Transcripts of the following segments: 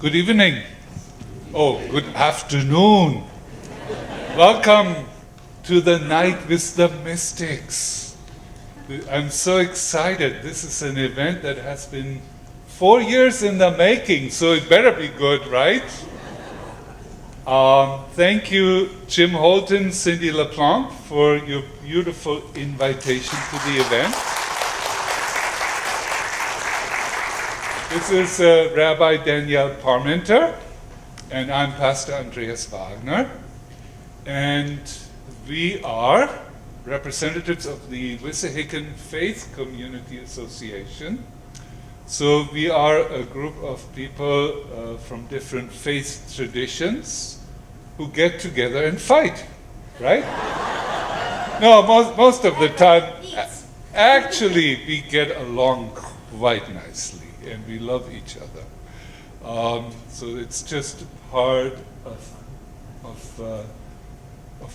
Good evening. Oh, good afternoon. Welcome to the Night with the Mystics. I'm so excited. This is an event that has been 4 years in the making, so it better be good, right? Thank you, Jim Holton, Cindy Le Blanc, for your beautiful invitation to the event. This is Rabbi Danielle Parmenter, and I'm Pastor Andreas Wagner. And we are representatives of the Wissahickon Faith Community Association. So we are a group of people from different faith traditions who get together and fight, right? No, most of the time, actually, we get along quite nicely. And we love each other. So it's just part of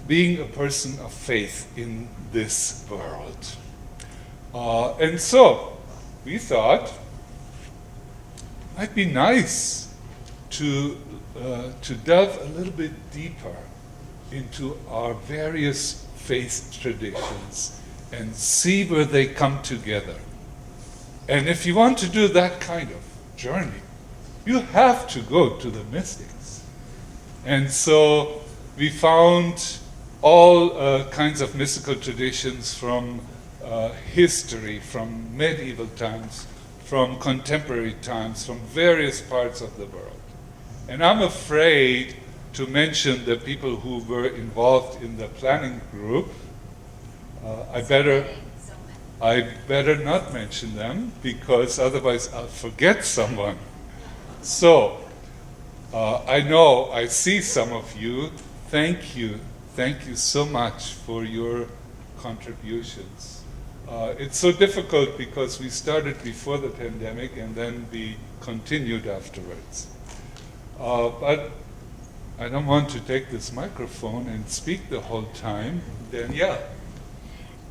being a person of faith in this world. And so we thought it might be nice to delve a little bit deeper into our various faith traditions and see where they come together. And if you want to do that kind of journey, you have to go to the mystics. And so we found all kinds of mystical traditions from history, from medieval times, from contemporary times, from various parts of the world. And I'm afraid to mention the people who were involved in the planning group. I better not mention them, because otherwise I'll forget someone. So, I see some of you. Thank you so much for your contributions. It's so difficult because we started before the pandemic and then we continued afterwards. But I don't want to take this microphone and speak the whole time. Danielle.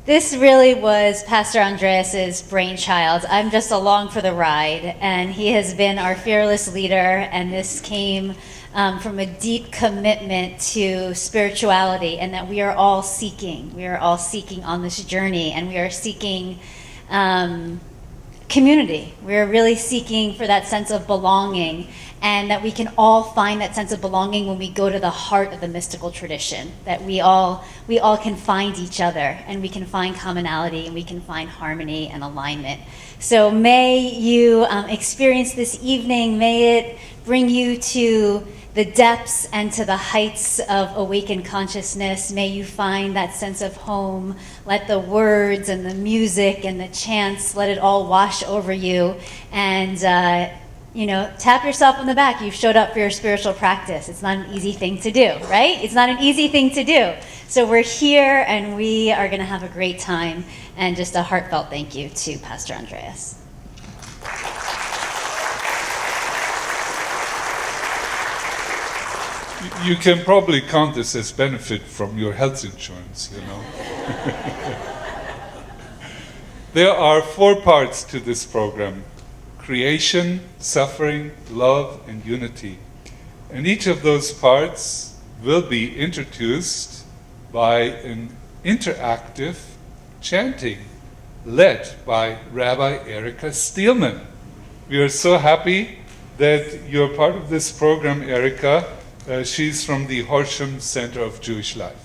This really was Pastor Andreas's brainchild. I'm just along for the ride, and he has been our fearless leader, and this came from a deep commitment to spirituality, and that we are all seeking. We are all seeking on this journey, and we are seeking community. We are really seeking for that sense of belonging, and that we can all find that sense of belonging when we go to the heart of the mystical tradition, that we all can find each other, and we can find commonality, and we can find harmony and alignment. So may you experience this evening, may it bring you to the depths and to the heights of awakened consciousness. May you find that sense of home. Let the words and the music and the chants, let it all wash over you, and tap yourself on the back. You've showed up for your spiritual practice. It's not an easy thing to do, right? It's not an easy thing to do. So we're here, and we are going to have a great time. And just a heartfelt thank you to Pastor Andreas. You can probably count this as benefit from your health insurance, There are 4 parts to this program: creation, suffering, love, and unity. And each of those parts will be introduced by an interactive chanting led by Rabbi Erika Steelman. We are so happy that you're part of this program, Erika. She's from the Horsham Center of Jewish Life.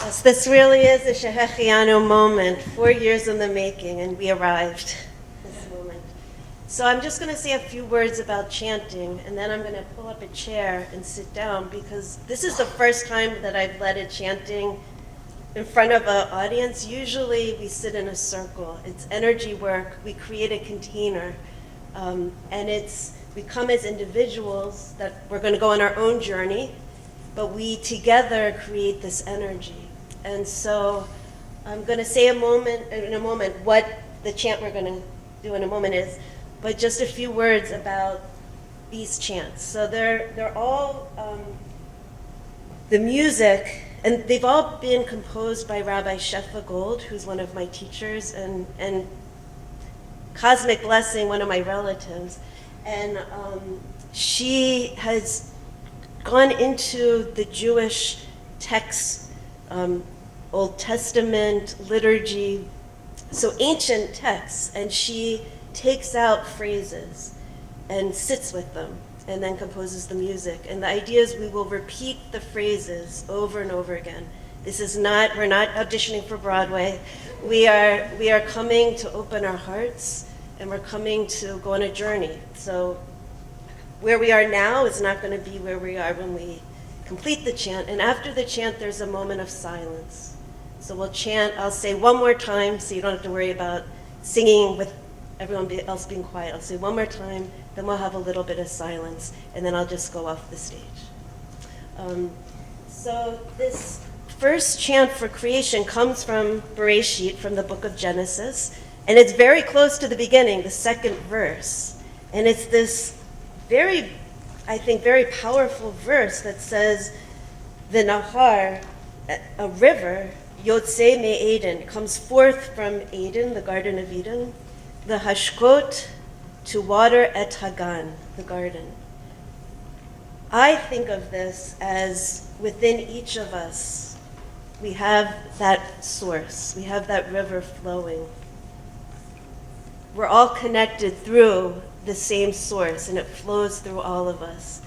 Yes, this really is a Shehechianu moment, 4 years in the making, and we arrived this moment. So I'm just going to say a few words about chanting, and then I'm going to pull up a chair and sit down, because this is the first time that I've led a chanting in front of an audience. Usually we sit in a circle. It's energy work. We create a container. And we come as individuals that we're going to go on our own journey, but we together create this energy. And so I'm going to say in a moment what the chant we're going to do in a moment is, but just a few words about these chants. So they're all, the music and they've all been composed by Rabbi Shefa Gold, who's one of my teachers, and Cosmic Blessing, one of my relatives. And she has gone into the Jewish texts, Old Testament, liturgy, so ancient texts, and she takes out phrases and sits with them and then composes the music. And the idea is we will repeat the phrases over and over again. We're not auditioning for Broadway. We are coming to open our hearts, and we're coming to go on a journey. So where we are now is not going to be where we are when we complete the chant. And after the chant, there's a moment of silence. So we'll chant, I'll say one more time, so you don't have to worry about singing with everyone else being quiet. I'll say one more time, then we'll have a little bit of silence, and then I'll just go off the stage. So this first chant for creation comes from Bereshit, from the book of Genesis, and it's very close to the beginning, the second verse. And it's this very powerful verse that says, the Nahar, a river, Yotze me Eden, comes forth from Eden, the Garden of Eden, the Hashkot, to water et Hagan, the garden. I think of this as within each of us, we have that source, we have that river flowing. We're all connected through the same source, and it flows through all of us.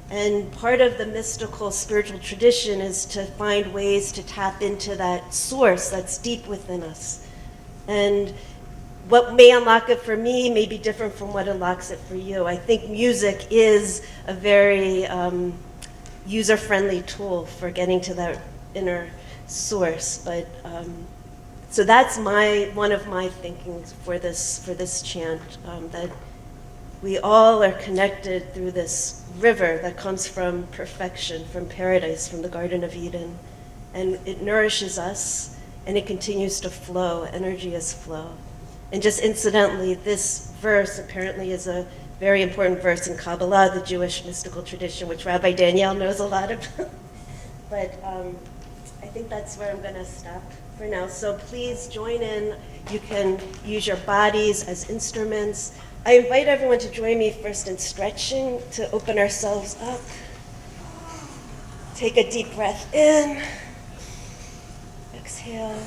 And part of the mystical spiritual tradition is to find ways to tap into that source that's deep within us. And what may unlock it for me may be different from what unlocks it for you. I think music is a very user-friendly tool for getting to that inner source. But so that's one of my thinkings for this chant, that we all are connected through this river that comes from perfection, from paradise, from the Garden of Eden. And it nourishes us, and it continues to flow. Energy is flow. And just incidentally, this verse apparently is a very important verse in Kabbalah, the Jewish mystical tradition, which Rabbi Danielle knows a lot about. But I think that's where I'm going to stop for now. So please join in. You can use your bodies as instruments. I invite everyone to join me first in stretching to open ourselves up. Take a deep breath in. Exhale.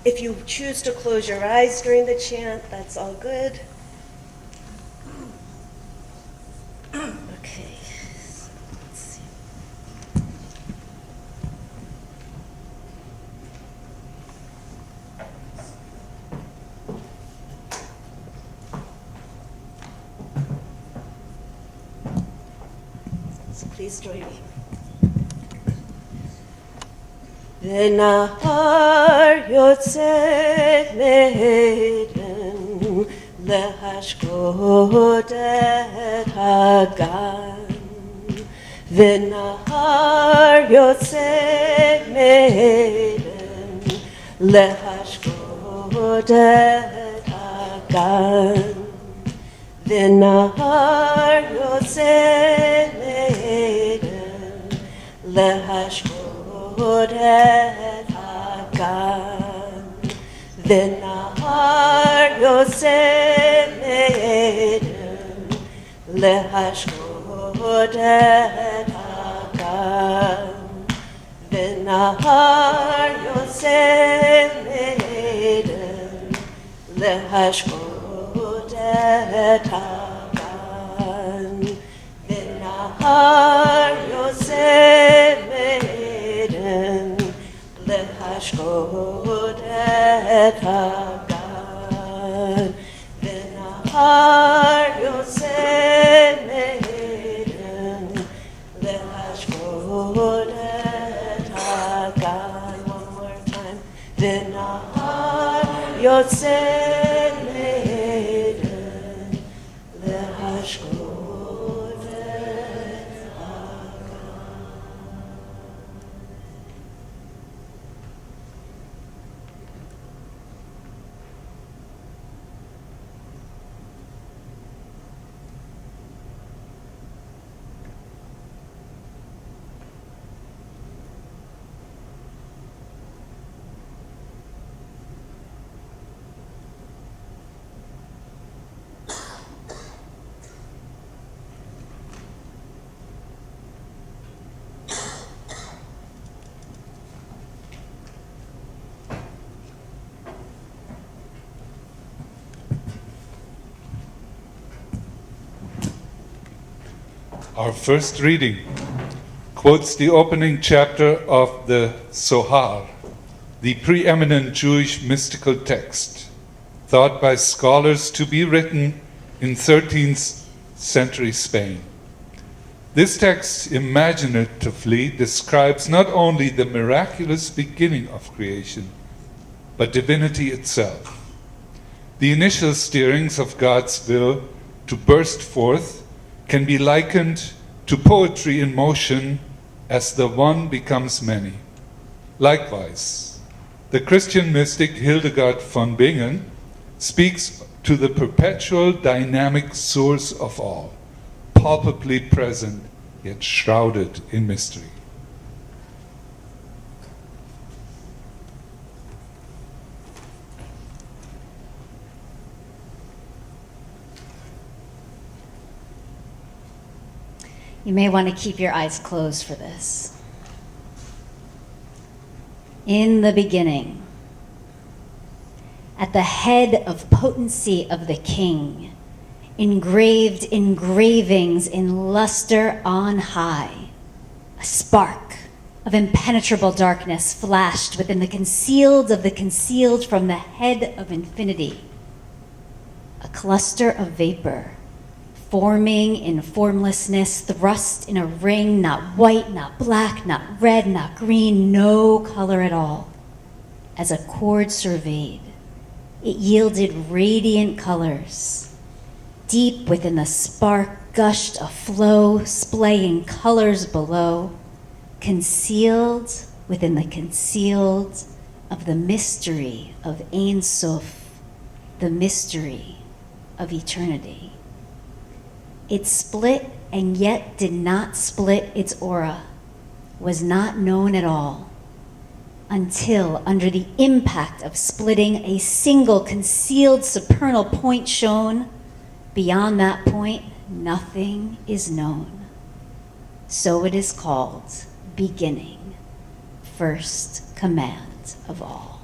If you choose to close your eyes during the chant, that's all good. Okay. Let's see. So please join me. V'nahar yotzeh me'eden lehashkot et hagan. V'nahar yotzeh me'eden lehashkot et hagan. V'nahar yotzeh me'eden lehashkot et hagan. V'nahar yotzeh me'eden lehashkot et hagan. V'nahar yotzeh me'eden lehashkot et hagan. V'nahar yotzeh me'eden lehashkot et hagan. V'nahar yotzeh me'eden lehashkot et hagan. One more time. V'nahar yotzeh me'eden lehashkot. Our first reading quotes the opening chapter of the Zohar, the preeminent Jewish mystical text, thought by scholars to be written in 13th century Spain. This text imaginatively describes not only the miraculous beginning of creation, but divinity itself. The initial stirrings of God's will to burst forth can be likened to poetry in motion as the one becomes many. Likewise, the Christian mystic Hildegard von Bingen speaks to the perpetual dynamic source of all, palpably present yet shrouded in mystery. You may want to keep your eyes closed for this. In the beginning, at the head of potency of the king, engraved engravings in luster on high, a spark of impenetrable darkness flashed within the concealed of the concealed from the head of infinity, a cluster of vapor, forming in formlessness, thrust in a ring, not white, not black, not red, not green, no color at all. As a chord surveyed, it yielded radiant colors. Deep within the spark gushed a flow, splaying colors below, concealed within the concealed of the mystery of Ein Sof, the mystery of eternity. It split and yet did not split its aura, was not known at all, until under the impact of splitting, a single concealed supernal point shone. Beyond that point, nothing is known. So it is called beginning, first command of all.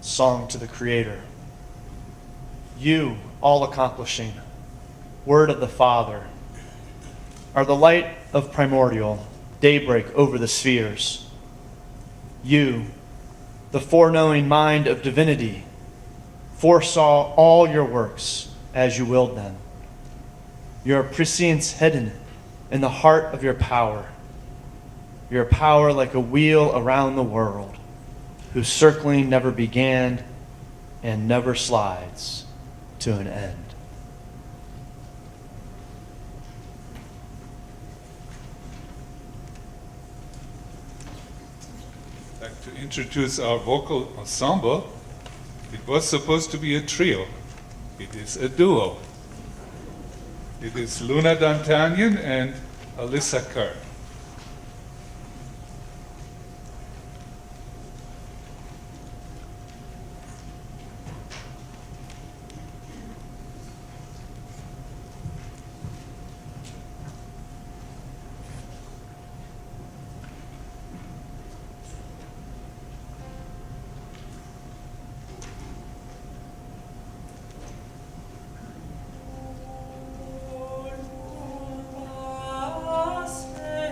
Song to the Creator. You, all-accomplishing, Word of the Father, are the light of primordial, daybreak over the spheres. You, the foreknowing mind of divinity, foresaw all your works as you willed them. Your prescience hidden in the heart of your power like a wheel around the world, whose circling never began and never slides to an end. I'd like to introduce our vocal ensemble. It was supposed to be a trio. It is a duo. It is Luna D'Antagnan and Alyssa Kerr. Amen.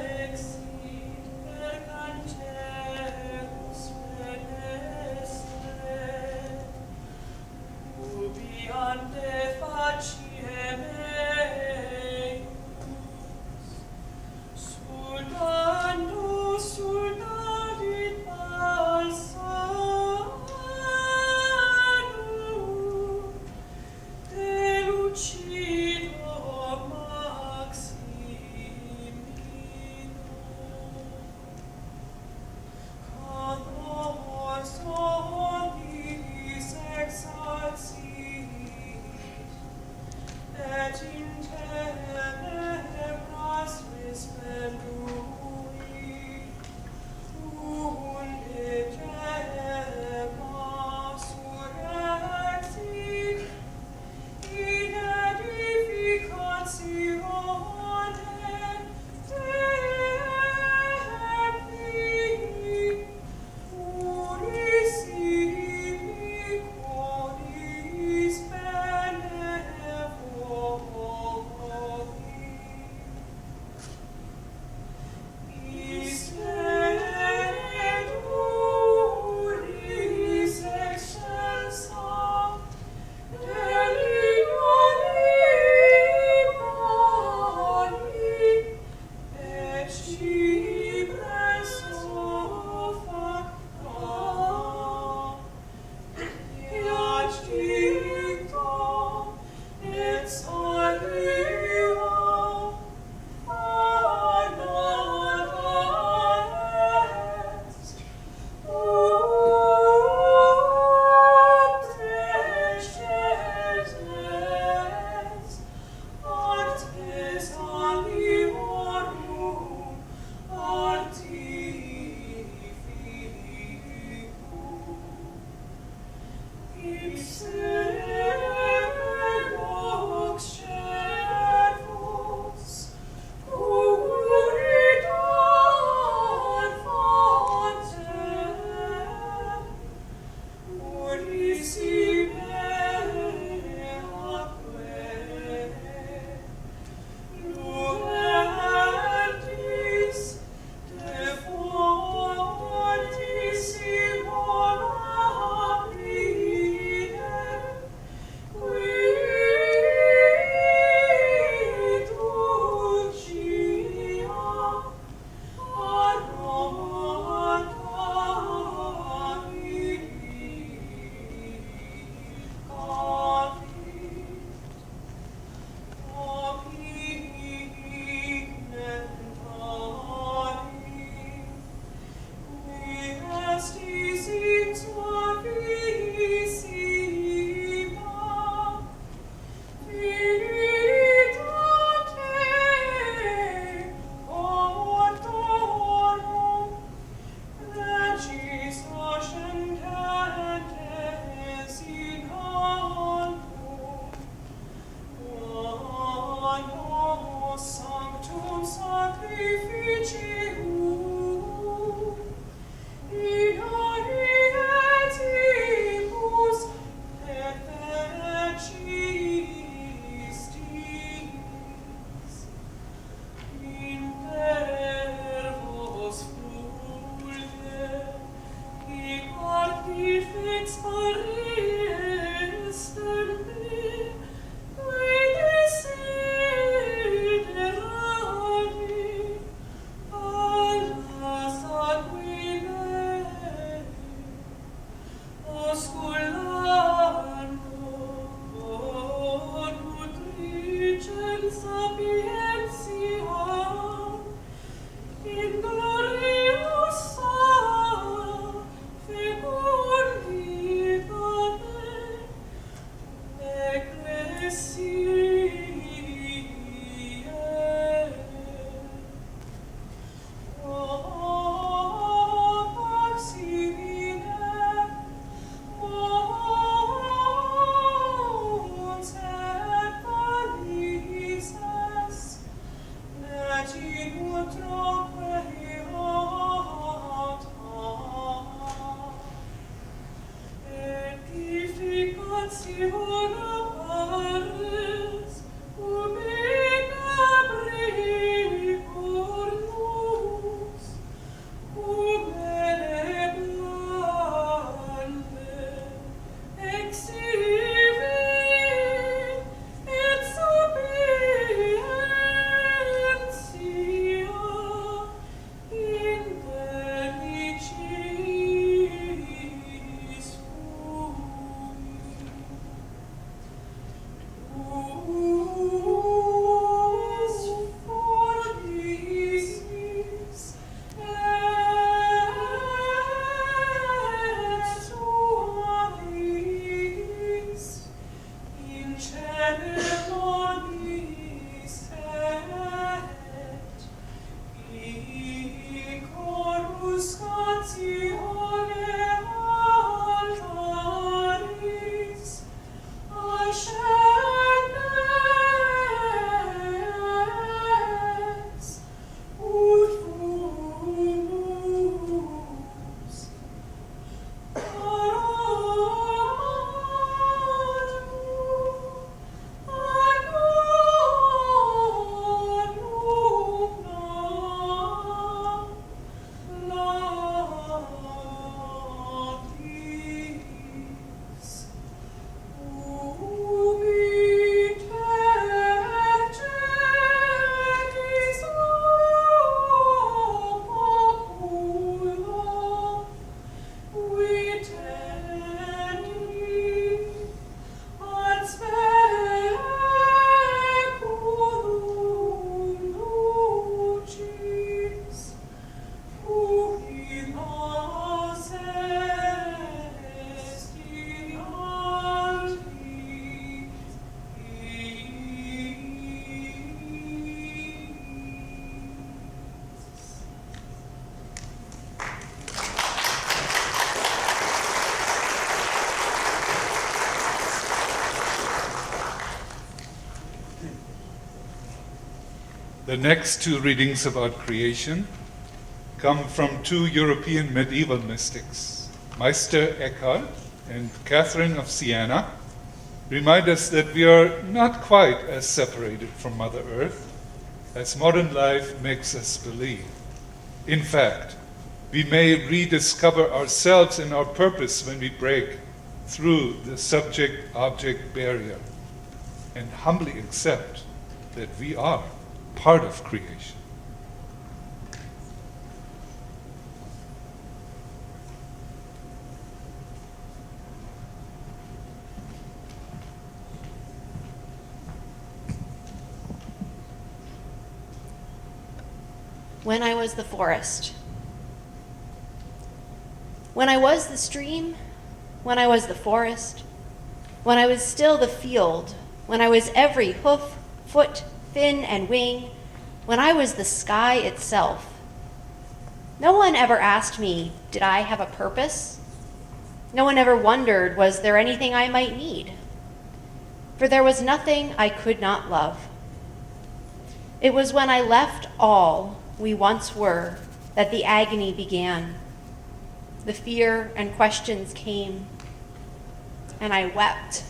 The next two readings about creation come from two European medieval mystics, Meister Eckhart and Catherine of Siena, remind us that we are not quite as separated from Mother Earth as modern life makes us believe. In fact, we may rediscover ourselves and our purpose when we break through the subject-object barrier and humbly accept that we are part of creation. When I was the forest. When I was the stream, when I was the forest, when I was still the field, when I was every hoof, foot, fin, and wing, when I was the sky itself. No one ever asked me, did I have a purpose? No one ever wondered, was there anything I might need? For there was nothing I could not love. It was when I left all we once were that the agony began. The fear and questions came, and I wept.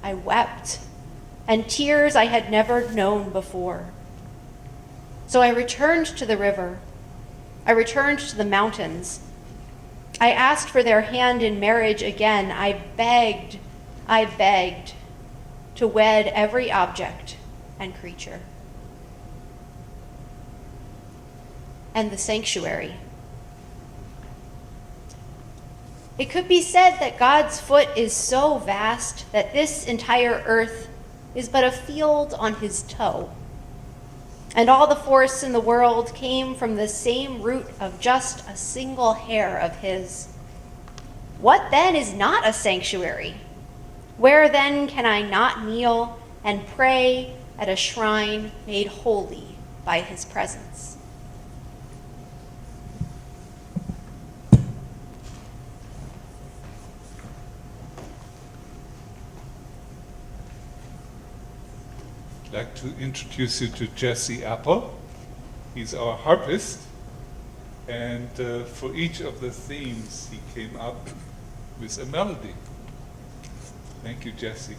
I wept, and tears I had never known before. So I returned to the river. I returned to the mountains. I asked for their hand in marriage again. I begged to wed every object and creature. And the sanctuary. It could be said that God's foot is so vast that this entire earth is but a field on his toe. And all the forests in the world came from the same root of just a single hair of his. What then is not a sanctuary? Where then can I not kneel and pray at a shrine made holy by his presence? I'd like to introduce you to Jesse Appel. He's our harpist, and for each of the themes he came up with a melody. Thank you, Jesse.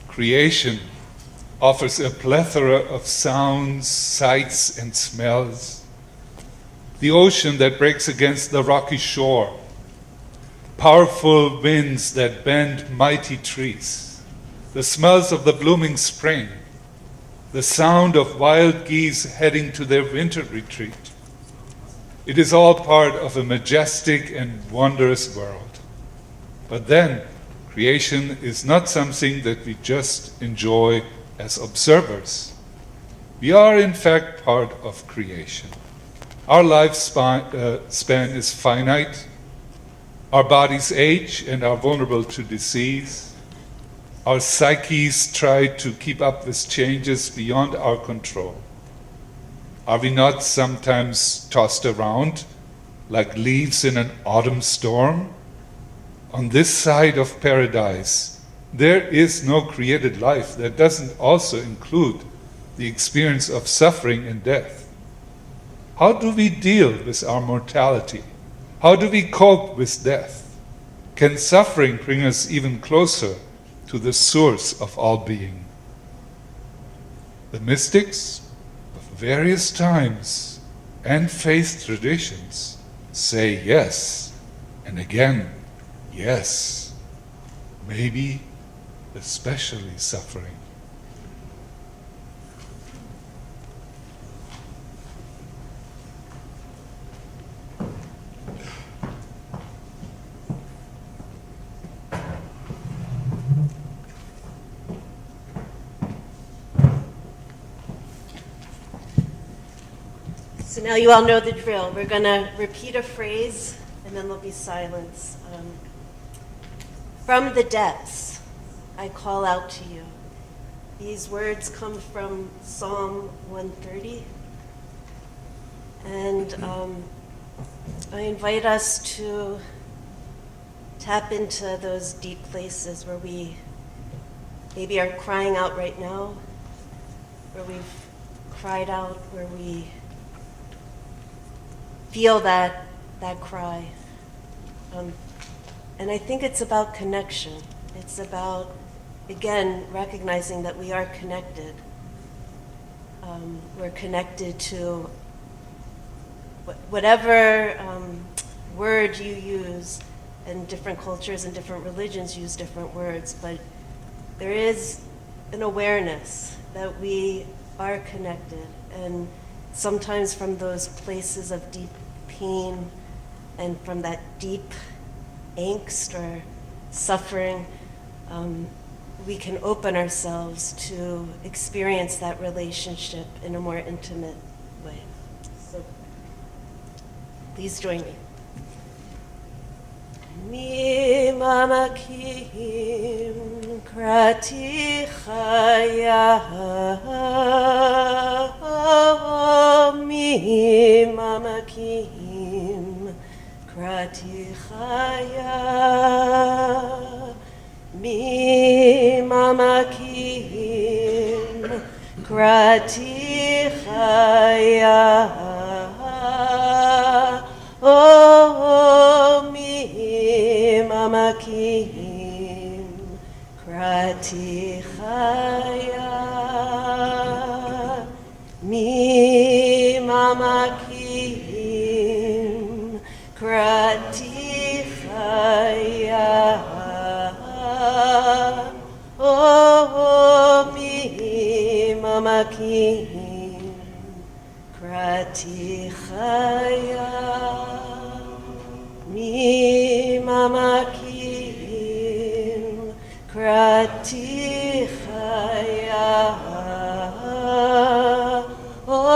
Creation offers a plethora of sounds, sights, and smells. The ocean that breaks against the rocky shore, powerful winds that bend mighty trees, the smells of the blooming spring, the sound of wild geese heading to their winter retreat. It is all part of a majestic and wondrous world. But then, creation is not something that we just enjoy as observers. We are, in fact, part of creation. Our lifespan is finite. Our bodies age and are vulnerable to disease. Our psyches try to keep up with changes beyond our control. Are we not sometimes tossed around like leaves in an autumn storm? On this side of paradise, there is no created life that doesn't also include the experience of suffering and death. How do we deal with our mortality? How do we cope with death? Can suffering bring us even closer to the source of all being? The mystics of various times and faith traditions say yes, and again, yes, maybe especially suffering. So now you all know the drill. We're going to repeat a phrase, and then there'll be silence. From the depths, I call out to you. These words come from Psalm 130. And I invite us to tap into those deep places where we maybe are crying out right now, where we've cried out, where we feel that cry. And I think it's about connection. It's about, again, recognizing that we are connected. We're connected to whatever word you use, and different cultures and different religions use different words, but there is an awareness that we are connected, and sometimes from those places of deep pain and from that deep angst or suffering, we can open ourselves to experience that relationship in a more intimate way. So please join me. Mi mamakim krati chaya, mi mamakim krati chaya, mi mamakim krati chaya, oh mi mamakim krati chaya, mi mamakim krati chaya, oh mi mamakim krati chaya, mi mamakim krati chaya, oh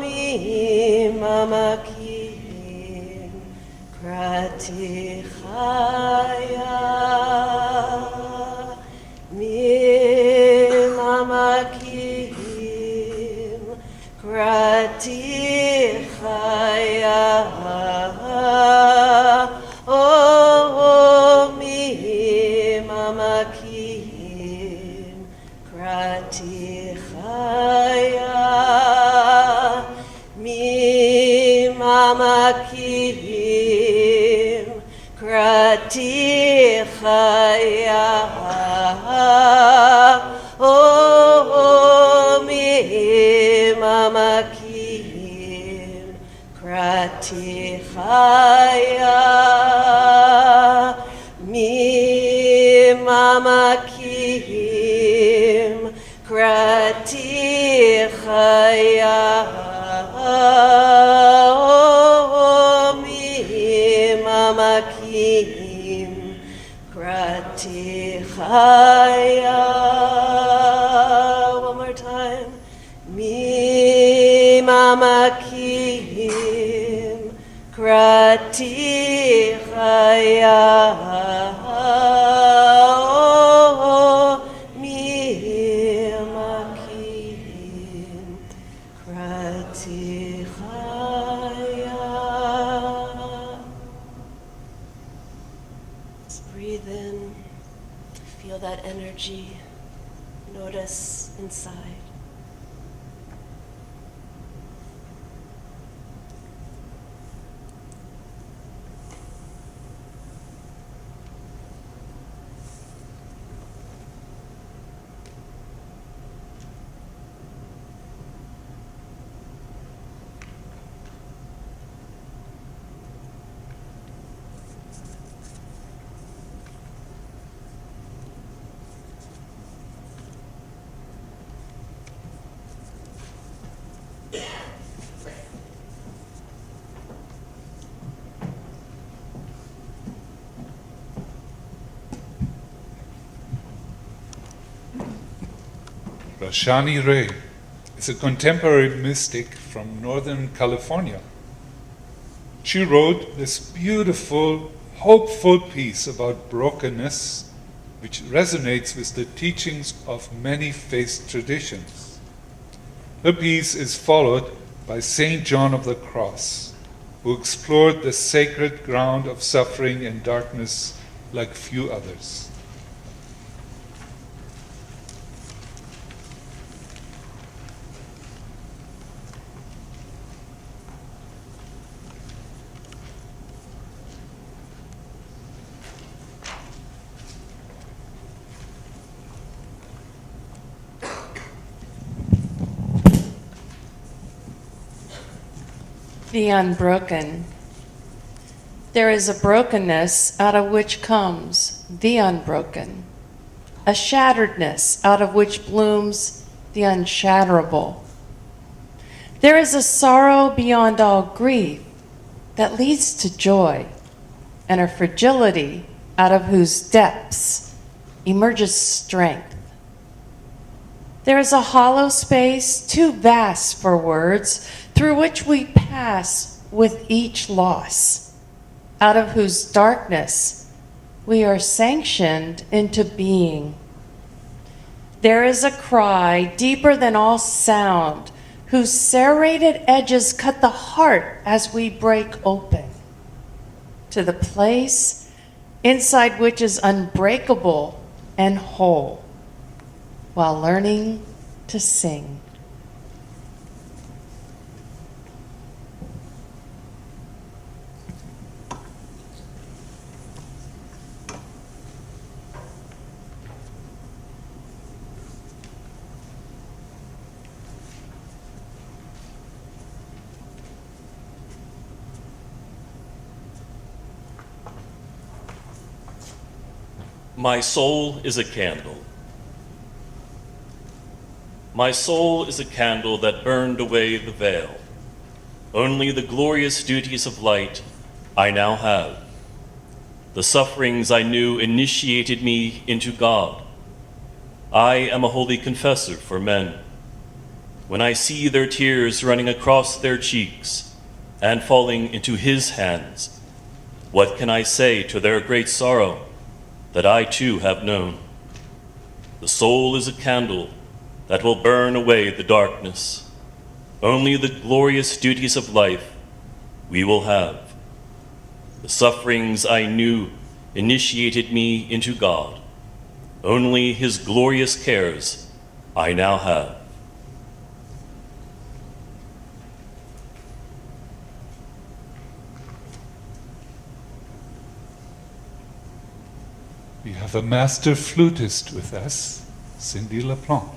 mi mamakim krati chaya, mi mamakim krati chaya, oh mi mamakim krati chaya, mi mamakim krati chaya, oh mi mamakim krati chaya, mi mamakim krati chaya, oh mi mamakim krati chaya. One more time. Mi mamakim Krati chaya mimakim. Krati chaya. Let's breathe in. Feel that energy. Notice inside. Rashani Rea is a contemporary mystic from Northern California. She wrote this beautiful, hopeful piece about brokenness, which resonates with the teachings of many faith traditions. Her piece is followed by Saint John of the Cross, who explored the sacred ground of suffering and darkness like few others. The unbroken. There is a brokenness out of which comes the unbroken, a shatteredness out of which blooms the unshatterable. There is a sorrow beyond all grief that leads to joy, and a fragility out of whose depths emerges strength. There is a hollow space too vast for words, through which we pass with each loss, out of whose darkness we are sanctioned into being. There is a cry deeper than all sound, whose serrated edges cut the heart as we break open, to the place inside which is unbreakable and whole, while learning to sing. My soul is a candle. My soul is a candle that burned away the veil. Only the glorious duties of light I now have. The sufferings I knew initiated me into God. I am a holy confessor for men. When I see their tears running across their cheeks and falling into His hands, what can I say to their great sorrow that I too have known? The soul is a candle that will burn away the darkness. Only the glorious duties of life we will have. The sufferings I knew initiated me into God. Only His glorious cares I now have. We have a master flutist with us, Cindy Le Blanc.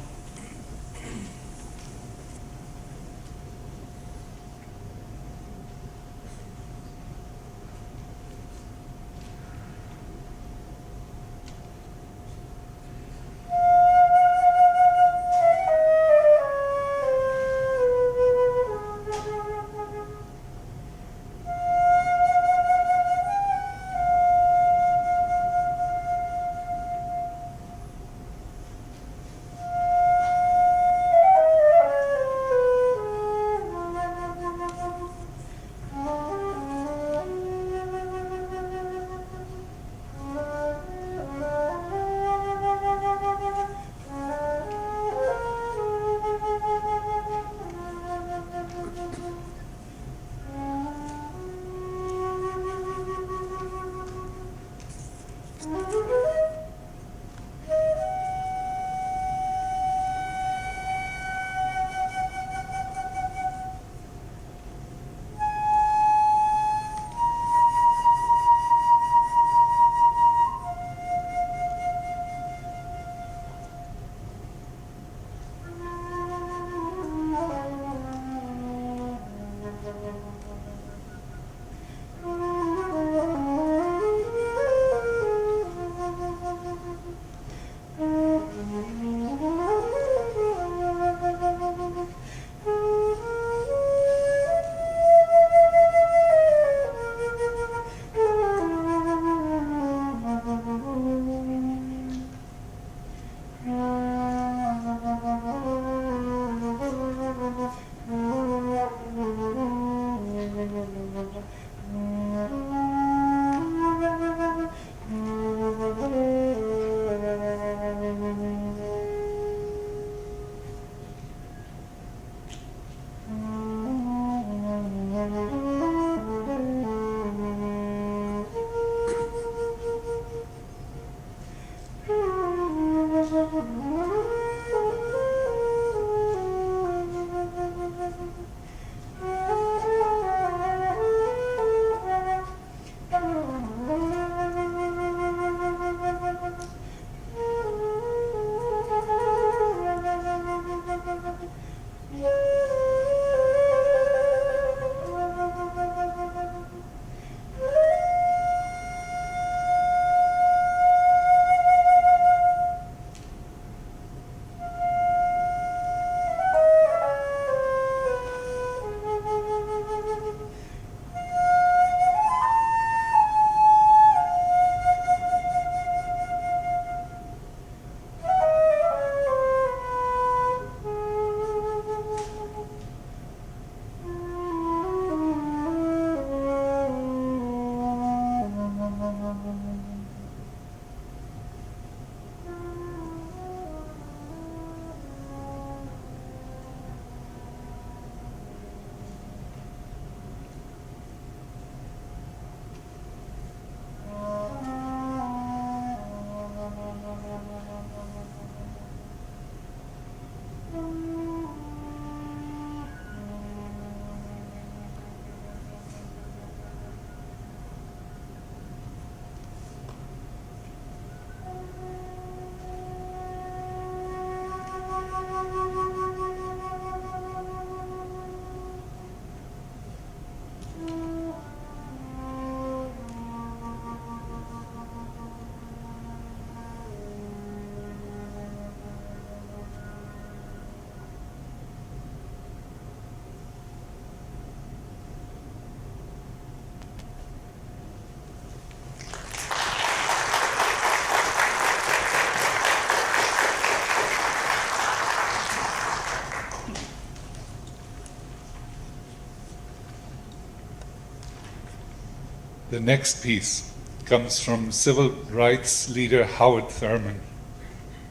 The next piece comes from civil rights leader Howard Thurman,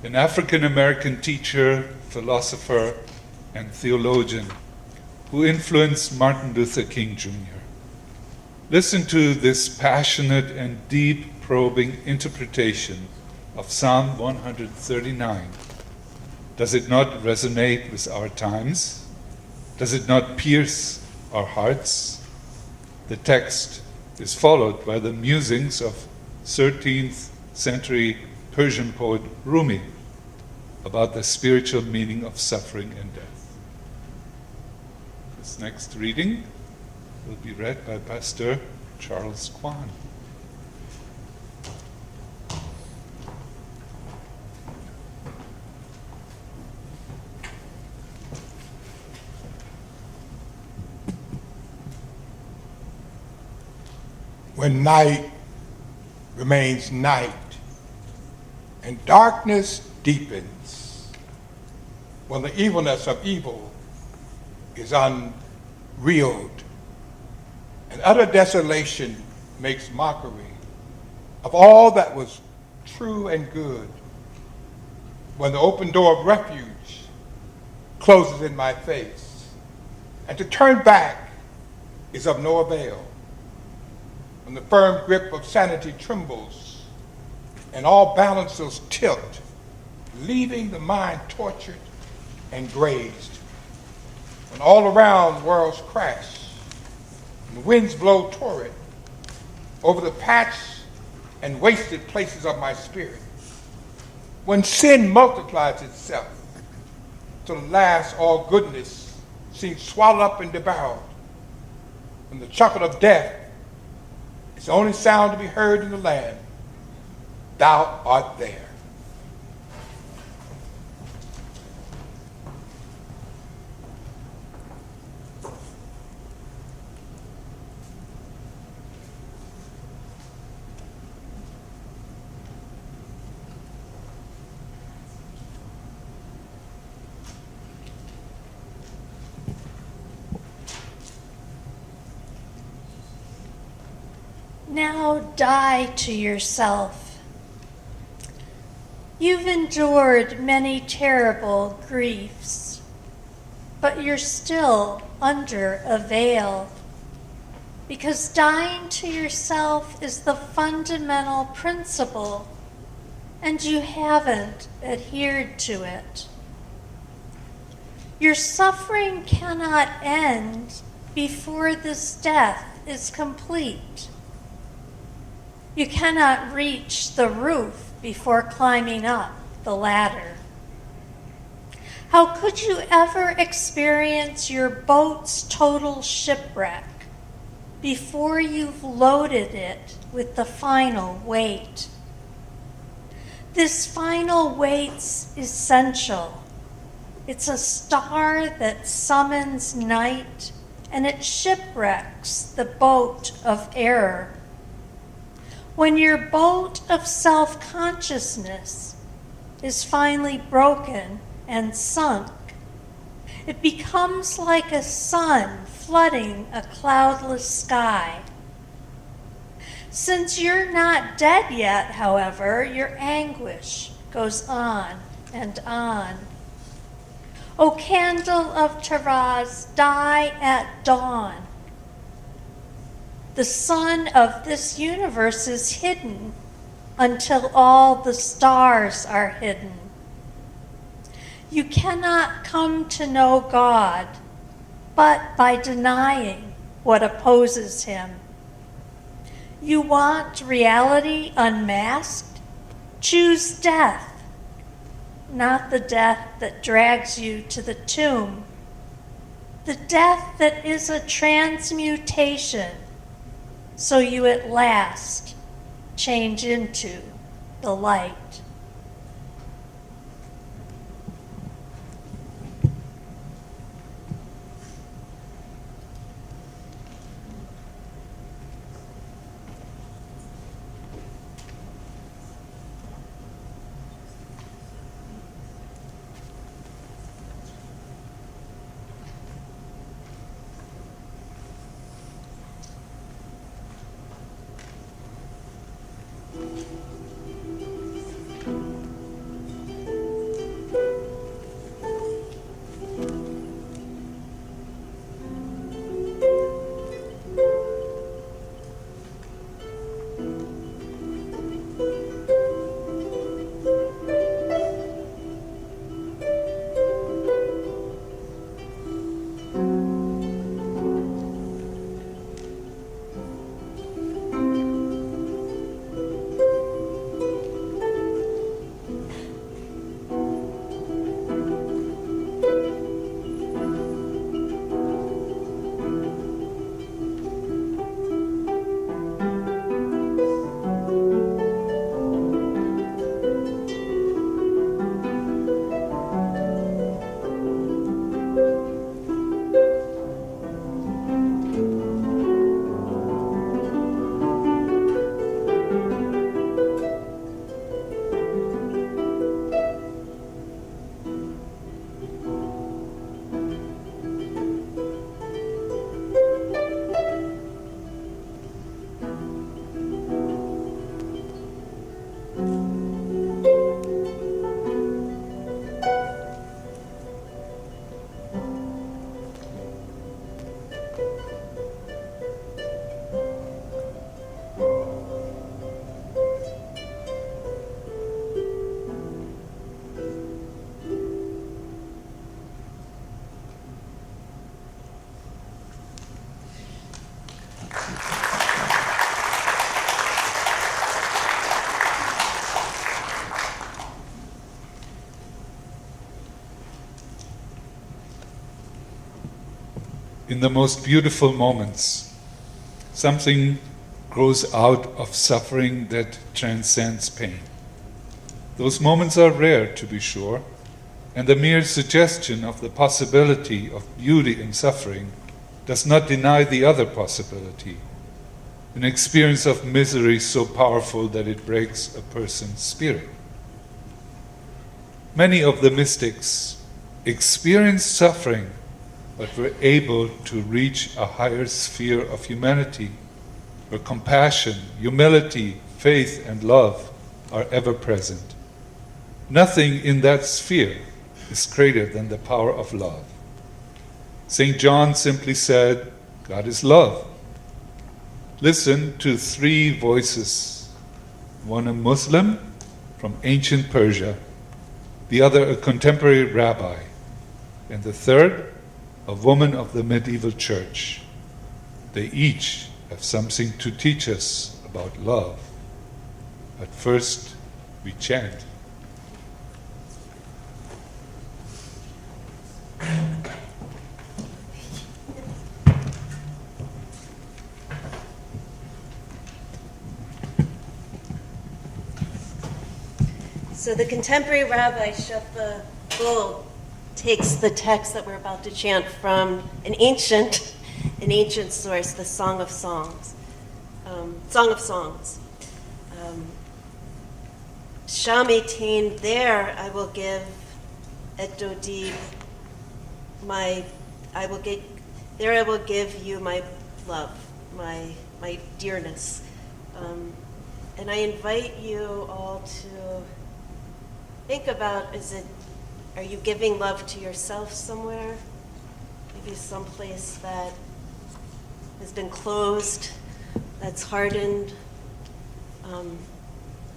an African-American teacher, philosopher, and theologian who influenced Martin Luther King Jr. Listen to this passionate and deep probing interpretation of Psalm 139. Does it not resonate with our times? Does it not pierce our hearts? The text is followed by the musings of 13th century Persian poet Rumi about the spiritual meaning of suffering and death. This next reading will be read by Pastor Charles Kwan. When night remains night and darkness deepens, when the evilness of evil is unreeled and utter desolation makes mockery of all that was true and good, when the open door of refuge closes in my face and to turn back is of no avail, when the firm grip of sanity trembles and all balances tilt, leaving the mind tortured and grazed, when all around worlds crash, and the winds blow torrid over the patch and wasted places of my spirit, when sin multiplies itself, till at last all goodness seems swallowed up and devoured, when the chuckle of death is the only sound to be heard in the land, thou art there. Now die to yourself. You've endured many terrible griefs, but you're still under a veil, because dying to yourself is the fundamental principle, and you haven't adhered to it. Your suffering cannot end before this death is complete. You cannot reach the roof before climbing up the ladder. How could you ever experience your boat's total shipwreck before you've loaded it with the final weight? This final weight's essential. It's a star that summons night, and it shipwrecks the boat of error. When your boat of self-consciousness is finally broken and sunk, it becomes like a sun flooding a cloudless sky. Since you're not dead yet, however, your anguish goes on and on. O candle of Taraz, die at dawn. The sun of this universe is hidden until all the stars are hidden. You cannot come to know God but by denying what opposes him. You want reality unmasked? Choose death, not the death that drags you to the tomb, the death that is a transmutation, so you at last change into the light. in the most beautiful moments. Something grows out of suffering that transcends pain. Those moments are rare, to be sure, and the mere suggestion of the possibility of beauty in suffering does not deny the other possibility, an experience of misery so powerful that it breaks a person's spirit. Many of the mystics experienced suffering, but were able to reach a higher sphere of humanity, where compassion, humility, faith, and love are ever present. Nothing in that sphere is greater than the power of love. St. John simply said, God is love. Listen to three voices, one a Muslim from ancient Persia, the other a contemporary rabbi, and the third a woman of the medieval church. They each have something to teach us about love. But first, we chant. So the contemporary rabbi, Shepha Bull, takes the text that we're about to chant from an ancient source, the Song of Songs. Shametain, there I will give et dodi, there I will give you my love, my dearness. And I invite you all to think about, are you giving love to yourself somewhere? Maybe someplace that has been closed, that's hardened.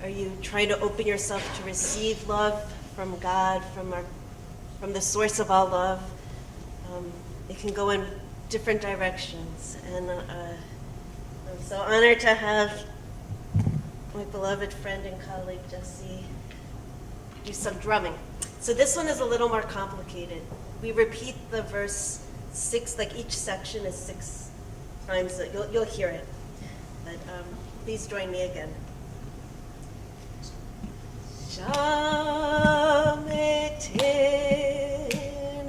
Are you trying to open yourself to receive love from God, from the source of all love? It can go in different directions. And I'm so honored to have my beloved friend and colleague, Jesse, do some drumming. So this one is a little more complicated. We repeat the verse 6, like each section is 6 times. You'll hear it. But please join me again. Shametin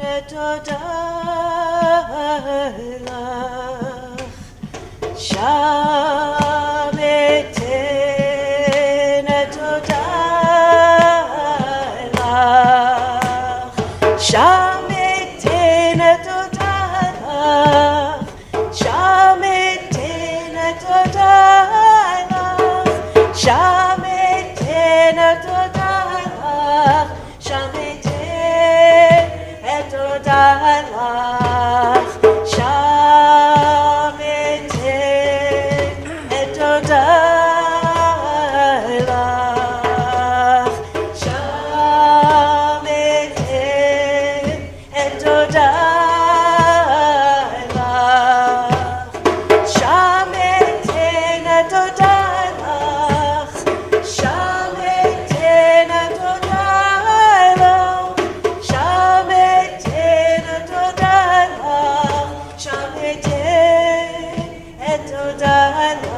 etodalach, Shametin etodalach, Shametin etodalach, Shametin etodalach, Shametin etodalach, Shametin etodalach, Shametin etodalach, Shametin etodalach, Shametin etodalach, Shametin etodalach, Shametin etodalach,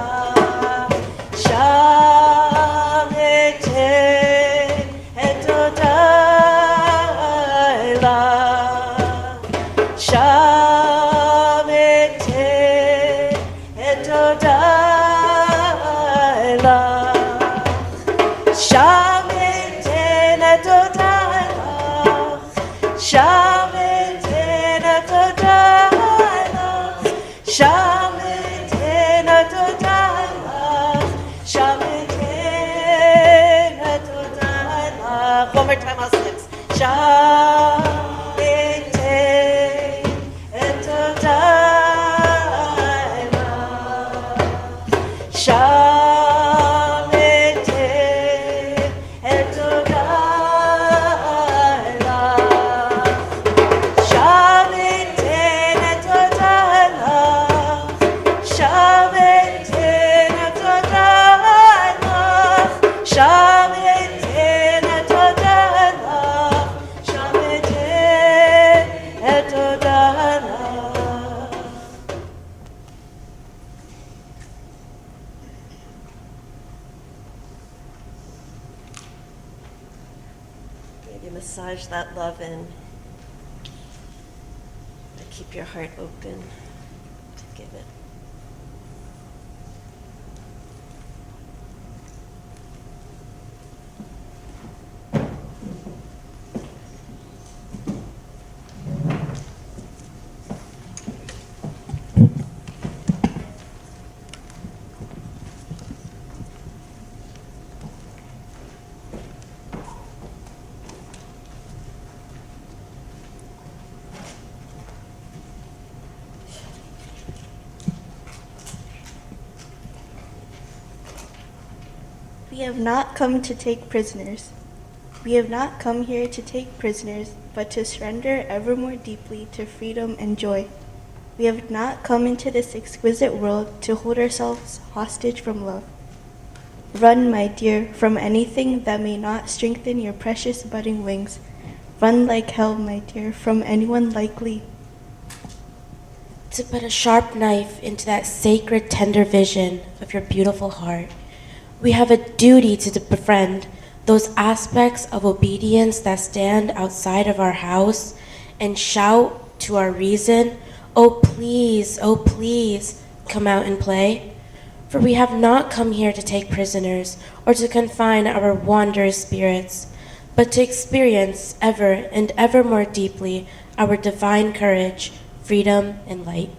Shametin etodalach, Shametin etodalach, Shametin etodalach, Shametin etodalach, Shametin etodalach, Shametin etodalach, Shametin etodalach. One more time, I'll sing. Shametin massage that love in. But keep your heart open to give it. We have not come to take prisoners. We have not come here to take prisoners, but to surrender ever more deeply to freedom and joy. We have not come into this exquisite world to hold ourselves hostage from love. Run, my dear, from anything that may not strengthen your precious budding wings. Run like hell, my dear, from anyone likely to put a sharp knife into that sacred, tender vision of your beautiful heart. We have a duty to befriend those aspects of obedience that stand outside of our house and shout to our reason, oh please, come out and play. For we have not come here to take prisoners or to confine our wanderous spirits, but to experience ever and ever more deeply our divine courage, freedom, and light.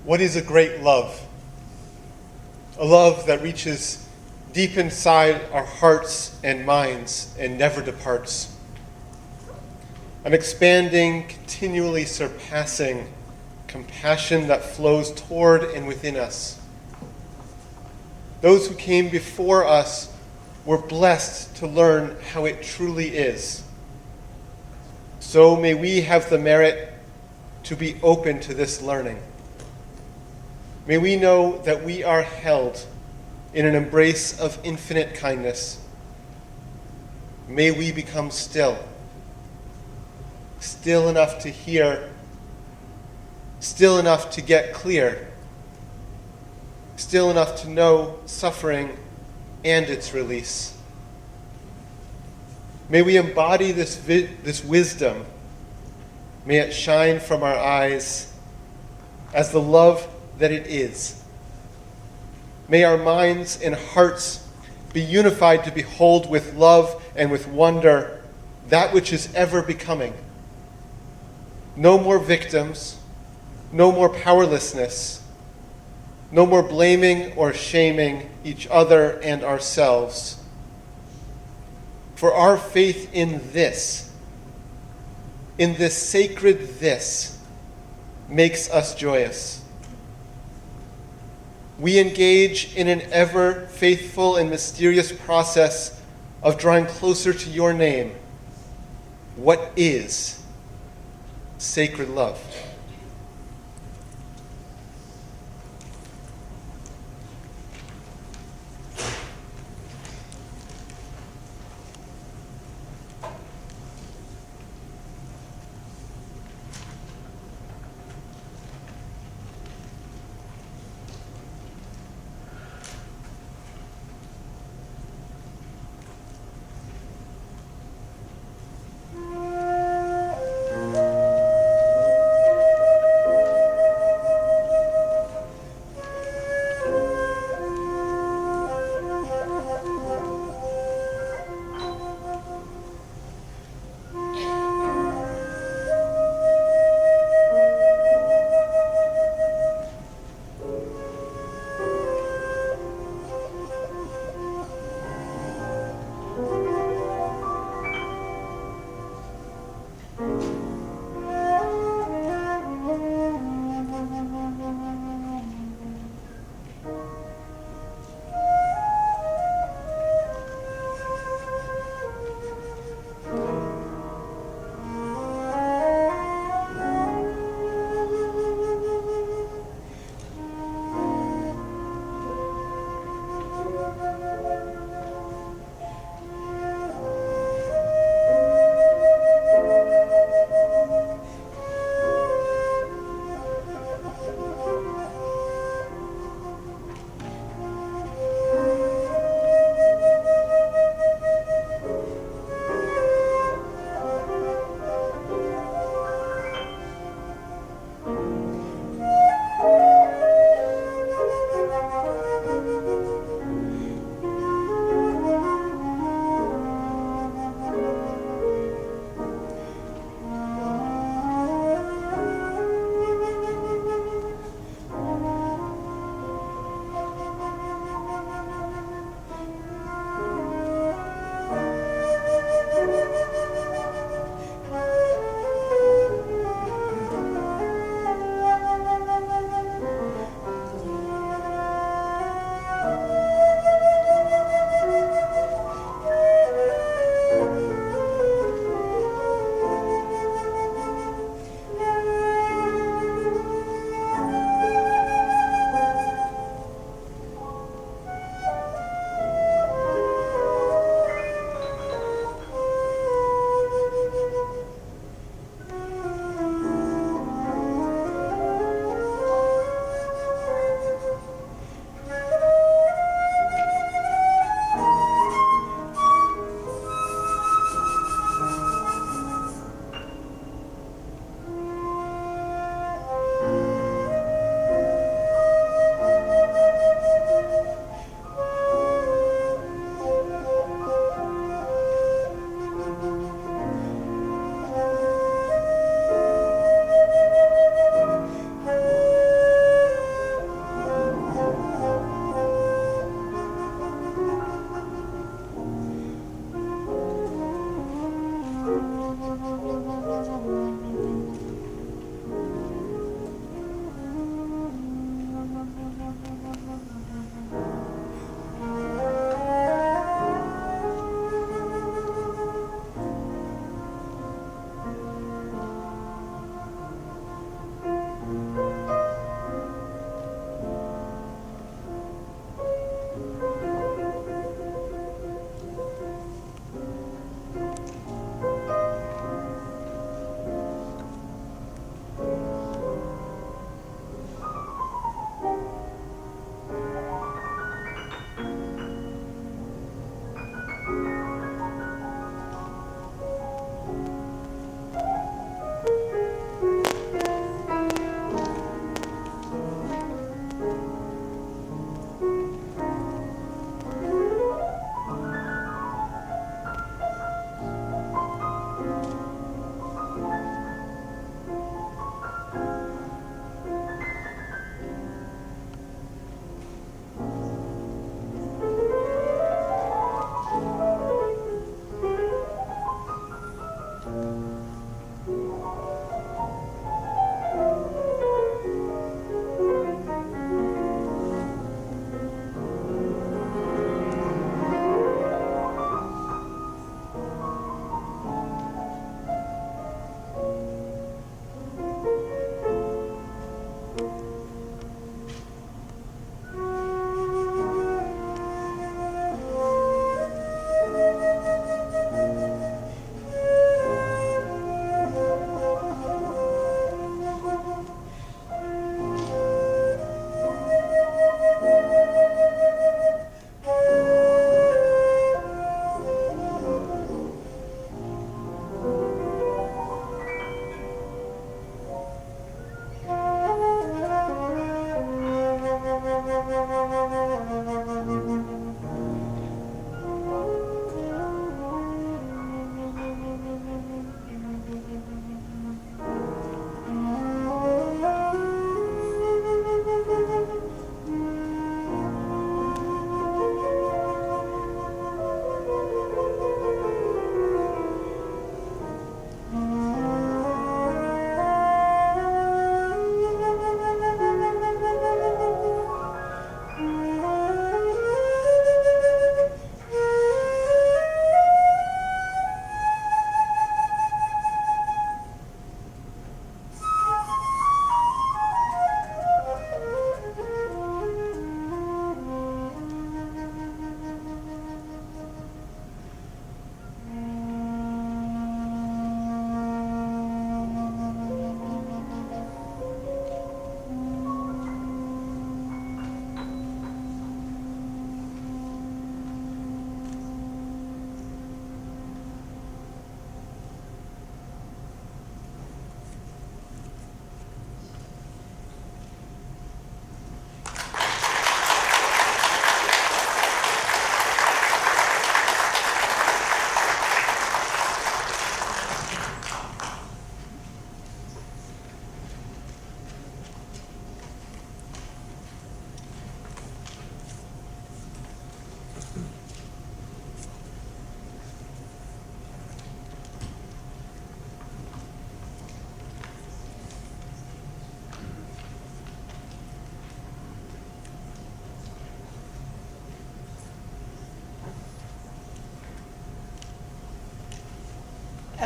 What is a great love? A love that reaches deep inside our hearts and minds and never departs. An expanding, continually surpassing compassion that flows toward and within us. Those who came before us were blessed to learn how it truly is. So may we have the merit to be open to this learning. May we know that we are held in an embrace of infinite kindness. May we become still enough to hear, still enough to get clear, still enough to know suffering and its release. May we embody this wisdom. May it shine from our eyes as the love that it is. May our minds and hearts be unified to behold with love and with wonder that which is ever becoming. No more victims, no more powerlessness, no more blaming or shaming each other and ourselves. For our faith in this sacred this, makes us joyous. We engage in an ever faithful and mysterious process of drawing closer to your name. What is sacred love?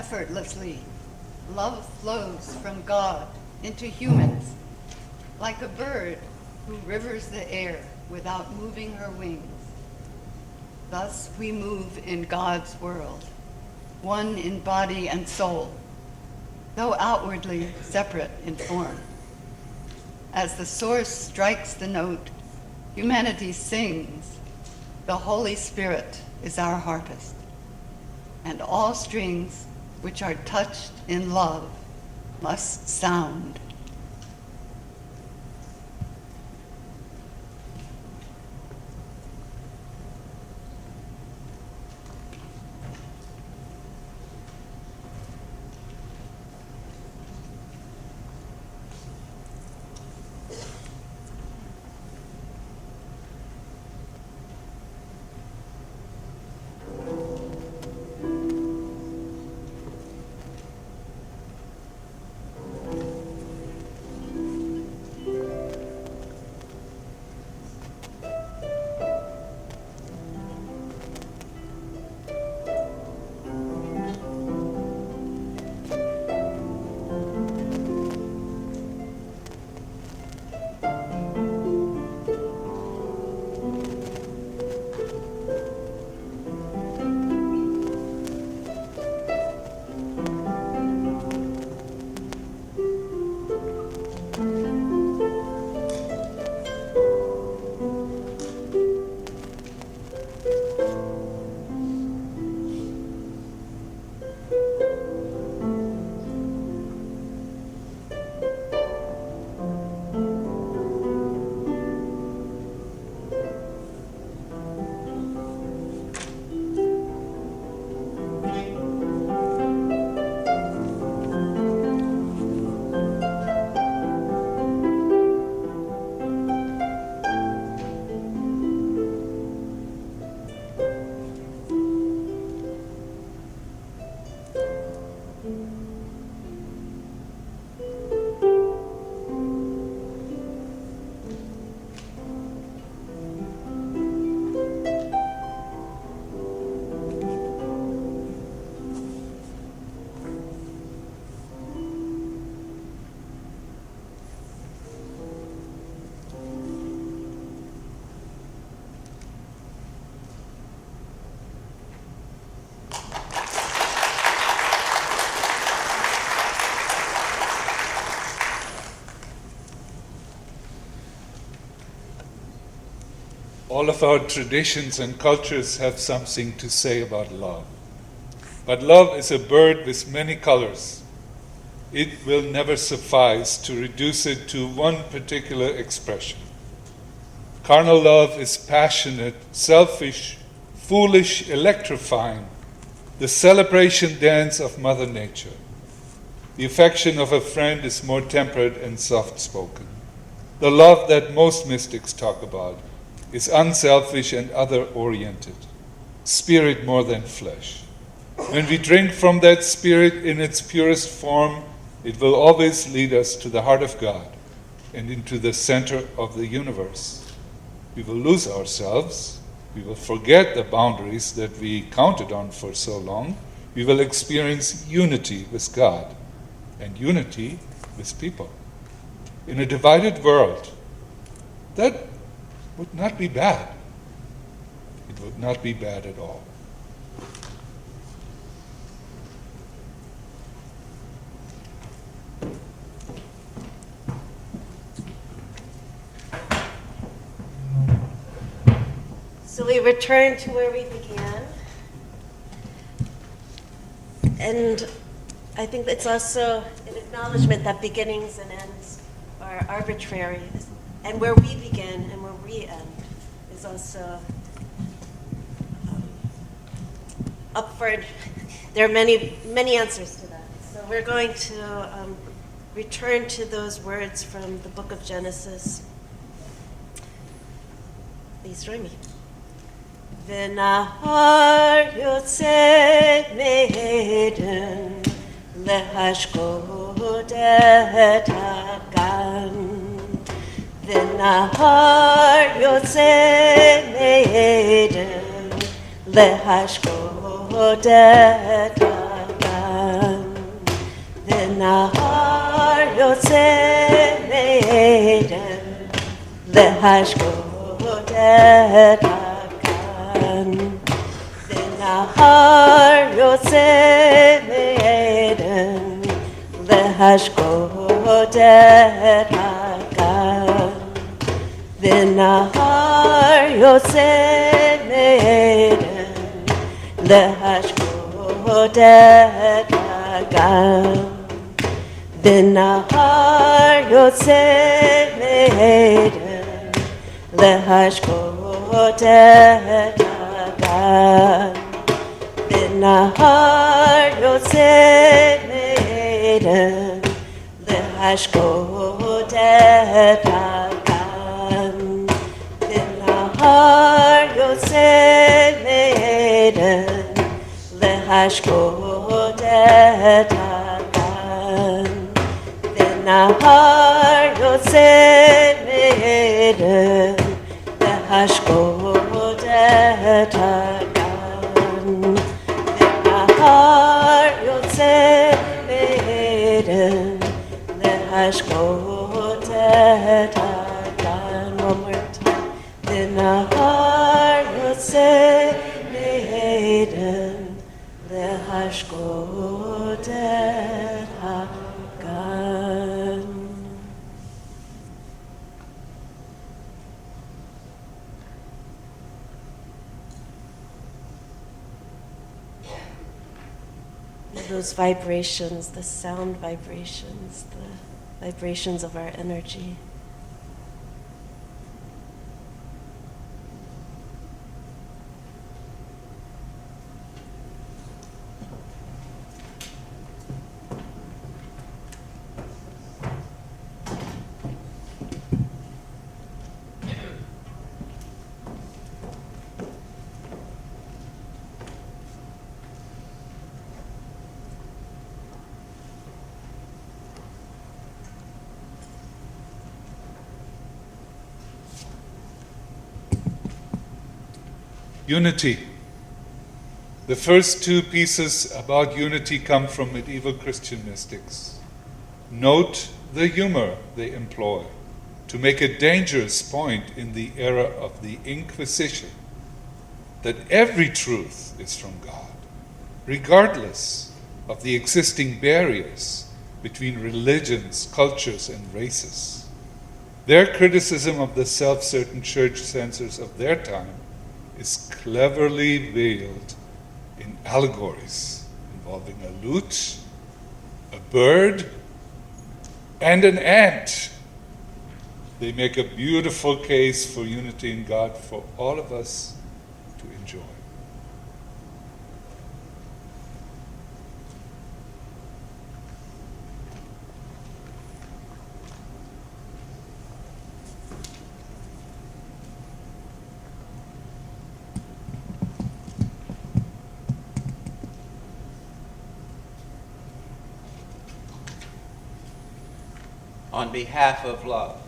effortlessly. Love flows from God into humans, like a bird who rivers the air without moving her wings. Thus we move in God's world, one in body and soul, though outwardly separate in form. As the source strikes the note, humanity sings. The Holy Spirit is our harpist, and all strings which are touched in love must sound. All of our traditions and cultures have something to say about love. But love is a bird with many colors. It will never suffice to reduce it to one particular expression. Carnal love is passionate, selfish, foolish, electrifying, the celebration dance of Mother Nature. The affection of a friend is more tempered and soft-spoken. The love that most mystics talk about is unselfish and other-oriented, spirit more than flesh. When we drink from that spirit in its purest form, it will always lead us to the heart of God and into the center of the universe. We will lose ourselves. We will forget the boundaries that we counted on for so long. We will experience unity with God and unity with people. In a divided world, that would not be bad. It would not be bad at all. So we return to where we began. And I think it's also an acknowledgement that beginnings and ends are arbitrary. And where we begin and where we end is also up for, there are many, many answers to that. So we're going to return to those words from the book of Genesis. Please join me. V'nahar yotzei me'eden lehashkot et hagan. V'nahar yotzei me'eden lehashkot et hagan. ונהר יוצא מעדן להשקות את הגן. ונהר יוצא מעדן להשקות את הגן. ונהר יוצא מעדן להשקות את הגן. ונהר יוצא מעדן להשקות את הגן. ונהר יוצא מעדן להשקות את הגן. ונהר יוצא מעדן להשקות את הגן. ונהר יוצא מעדן להשקות את הגן. ונהר יוצא מעדן להשקות את הגן. One more time. ונהר יוצא מעדן להשקות את הגן. Those vibrations, the sound vibrations, the vibrations of our energy. Unity. The first two pieces about unity come from medieval Christian mystics. Note the humor they employ to make a dangerous point in the era of the Inquisition, that every truth is from God, regardless of the existing barriers between religions, cultures, and races. Their criticism of the self-certain church censors of their time is cleverly veiled in allegories involving a lute, a bird, and an ant. They make a beautiful case for unity in God for all of us to enjoy. On behalf of love.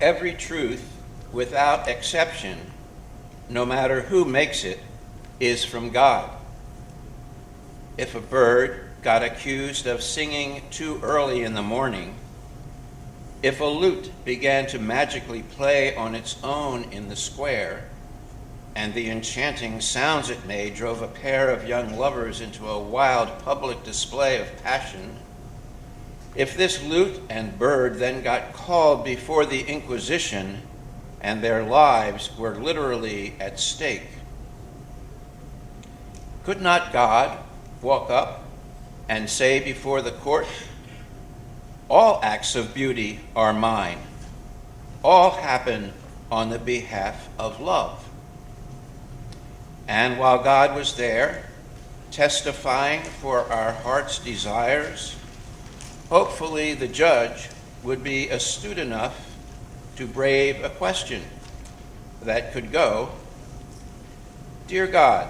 Every truth, without exception, no matter who makes it, is from God. If a bird got accused of singing too early in the morning, if a lute began to magically play on its own in the square, and the enchanting sounds it made drove a pair of young lovers into a wild public display of passion, if this lute and bird then got called before the Inquisition and their lives were literally at stake, could not God walk up and say before the court, "All acts of beauty are mine. All happen on the behalf of love"? And while God was there, testifying for our heart's desires, hopefully the judge would be astute enough to brave a question that could go, "Dear God,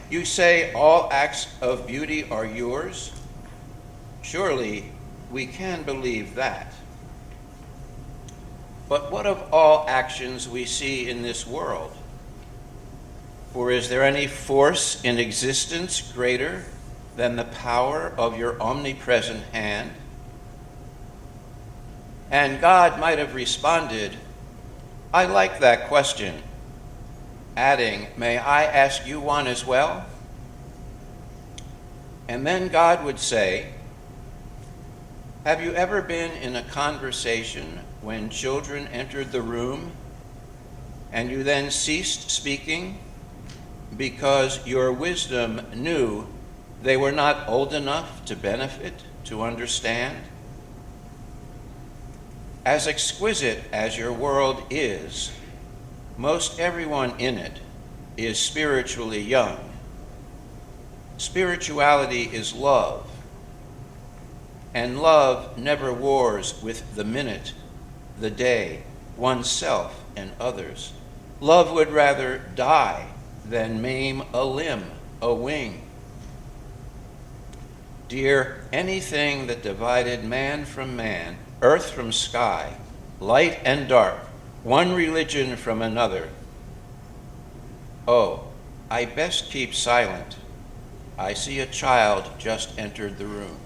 you say all acts of beauty are yours? Surely we can believe that. But what of all actions we see in this world? For is there any force in existence greater than the power of your omnipresent hand? And God might have responded, I like that question, adding, may I ask you one as well? And then God would say, have you ever been in a conversation when children entered the room and you then ceased speaking because your wisdom knew they were not old enough to benefit, to understand? As exquisite as your world is, most everyone in it is spiritually young. Spirituality is love, and love never wars with the minute, the day, oneself and others. Love would rather die than maim a limb, a wing. Dear, anything that divided man from man, earth from sky, light and dark, one religion from another, oh, I best keep silent. I see a child just entered the room.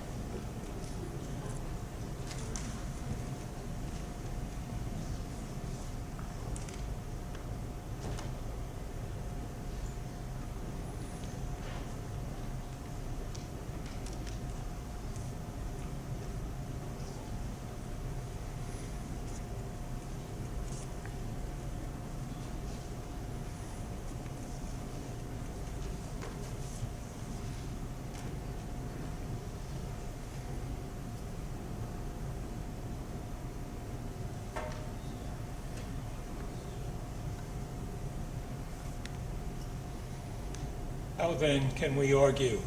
How then can we argue?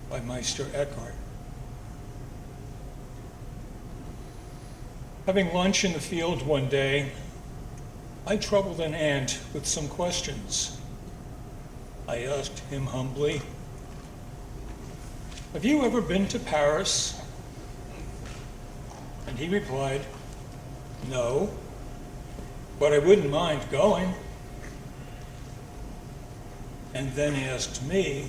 By Meister Eckhart. Having lunch in the field one day, I troubled an ant with some questions. I asked him humbly, have you ever been to Paris? And he replied, no, but I wouldn't mind going. And then asked me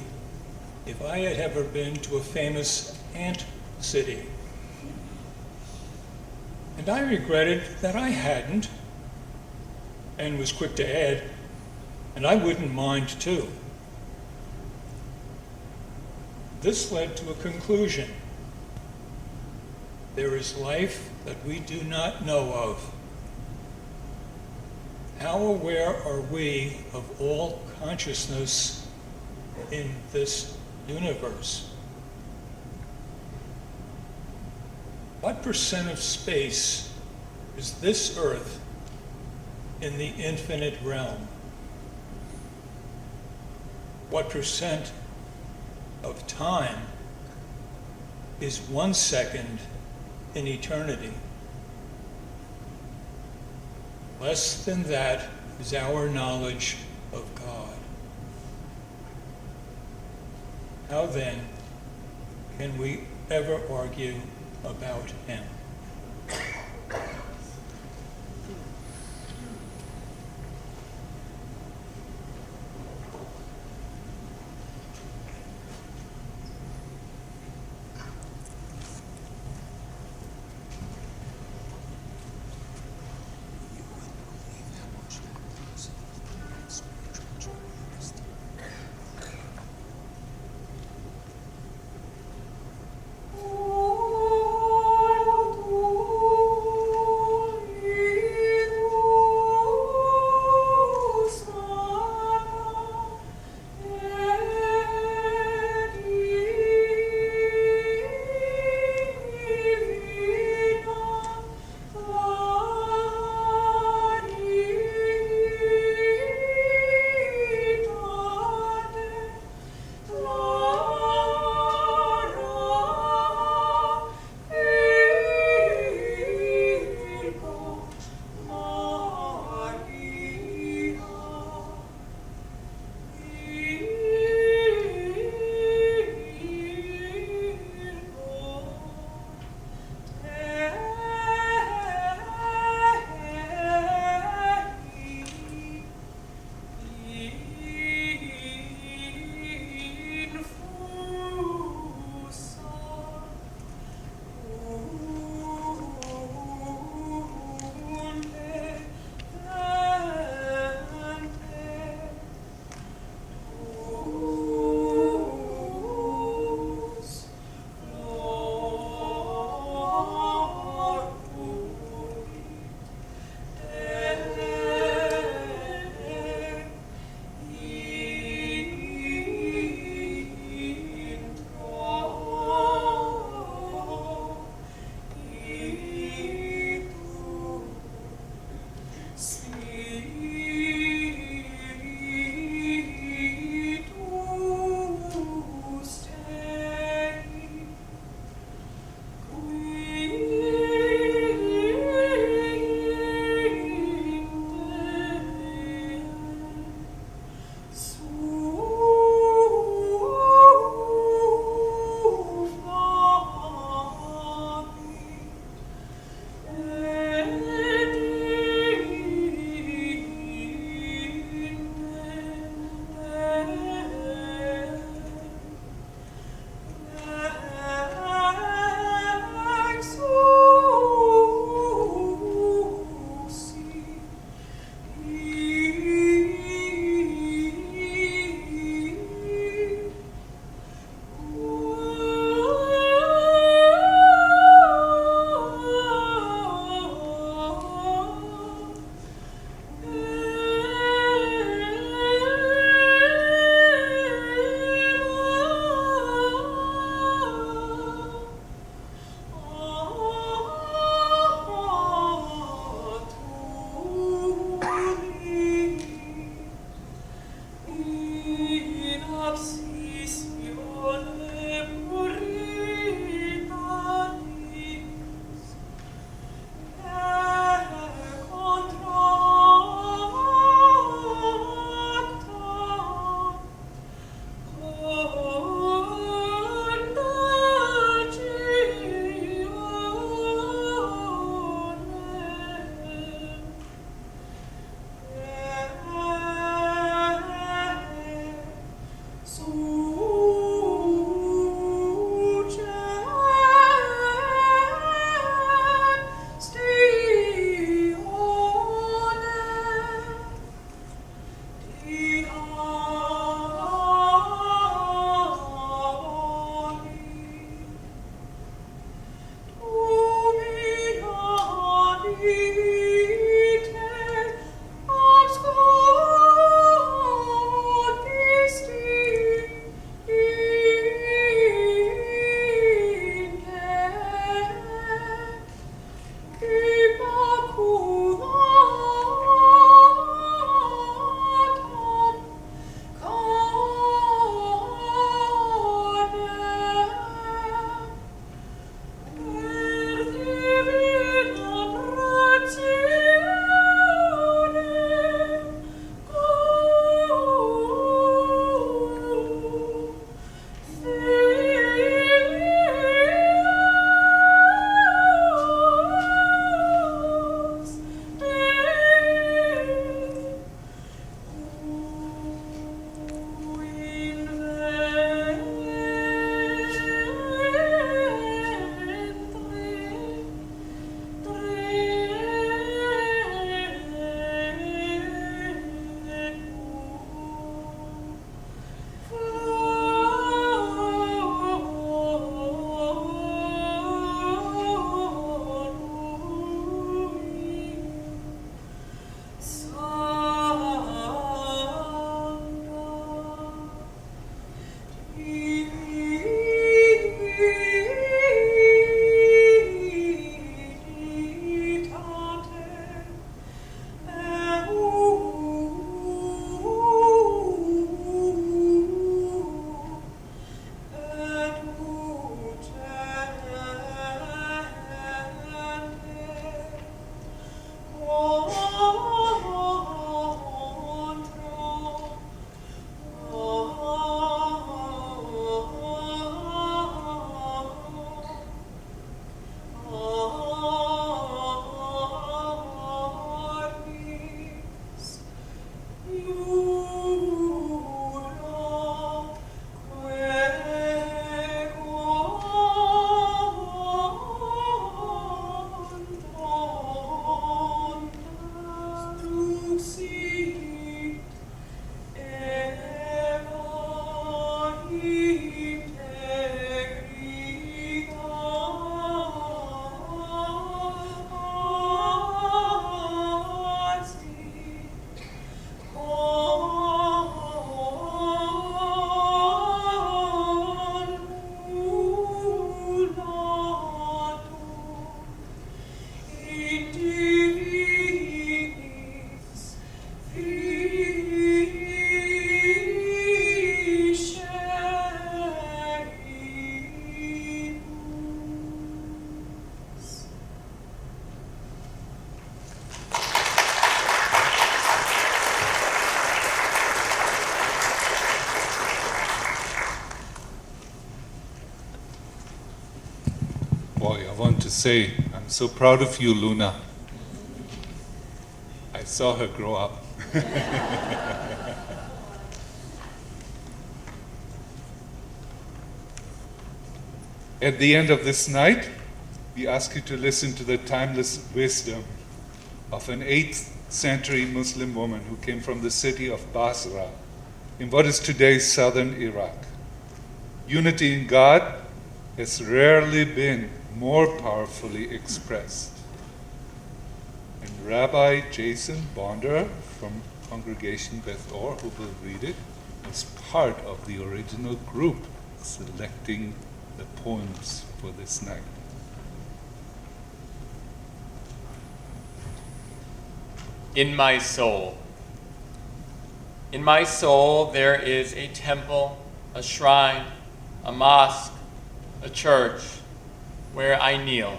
if I had ever been to a famous ant city. And I regretted that I hadn't, and was quick to add, and I wouldn't mind too. This led to a conclusion. There is life that we do not know of. How aware are we of all consciousness in this universe? What percent of space is this earth in the infinite realm? What percent of time is 1 second in eternity? Less than that is our knowledge of God. How then can we ever argue about him? boy, I want to say, I'm so proud of you, Luna. I saw her grow up. At the end of this night, we ask you to listen to the timeless wisdom of an 8th century Muslim woman who came from the city of Basra in what is today's southern Iraq. Unity in God has rarely been more powerfully expressed. And Rabbi Jason Bonder from Congregation Beth Or, who will read it, was part of the original group selecting the poems for this night. In my soul. In my soul there is a temple, a shrine, a mosque, a church where I kneel.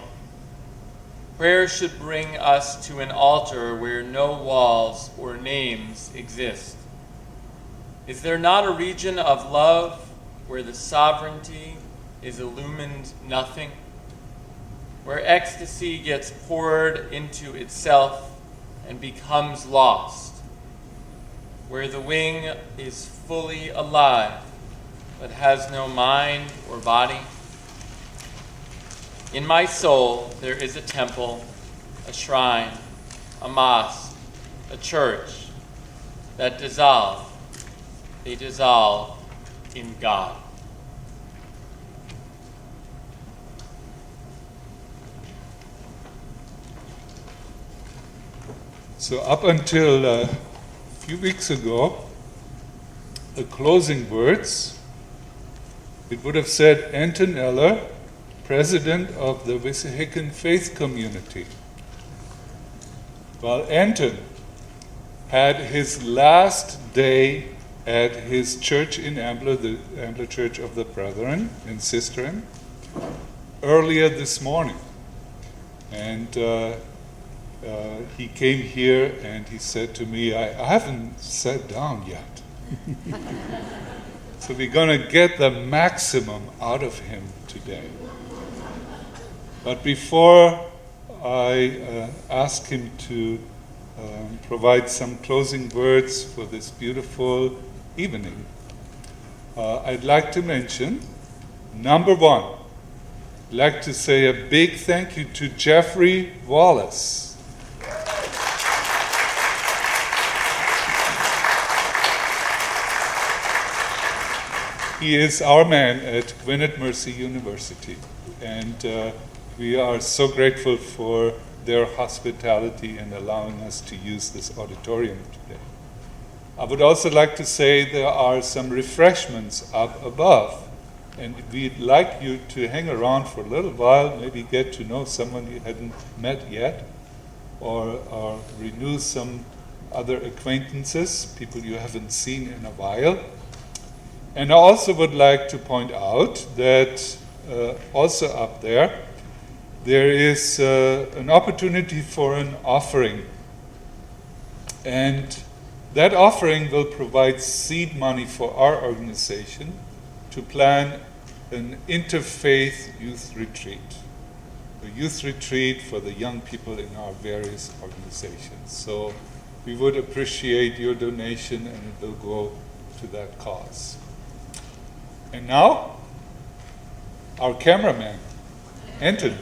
Prayer should bring us to an altar where no walls or names exist. Is there not a region of love where the sovereignty is illumined nothing, where ecstasy gets poured into itself and becomes lost, where the wing is fully alive but has no mind or body? In my soul there is a temple, a shrine, a mosque, a church that dissolve. They dissolve in God. So up until a few weeks ago, the closing words, it would have said Anton Eller, president of the Wissahickon Faith Community. Well, Anton had his last day at his church in Ambler, the Ambler Church of the Brethren in Sistren, earlier this morning. And he came here and he said to me, I haven't sat down yet. So we're going to get the maximum out of him today. But before I ask him to provide some closing words for this beautiful evening, I'd like to mention, number one, I'd like to say a big thank you to Jeffrey Wallace. He is our man at Gwynedd Mercy University, and we are so grateful for their hospitality and allowing us to use this auditorium today. I would also like to say there are some refreshments up above, and we'd like you to hang around for a little while, maybe get to know someone you hadn't met yet, or renew some other acquaintances, people you haven't seen in a while. And I also would like to point out that also up there is an opportunity for an offering. And that offering will provide seed money for our organization to plan an interfaith youth retreat. A youth retreat for the young people in our various organizations. So we would appreciate your donation, and it will go to that cause. And now, our cameraman, Anton.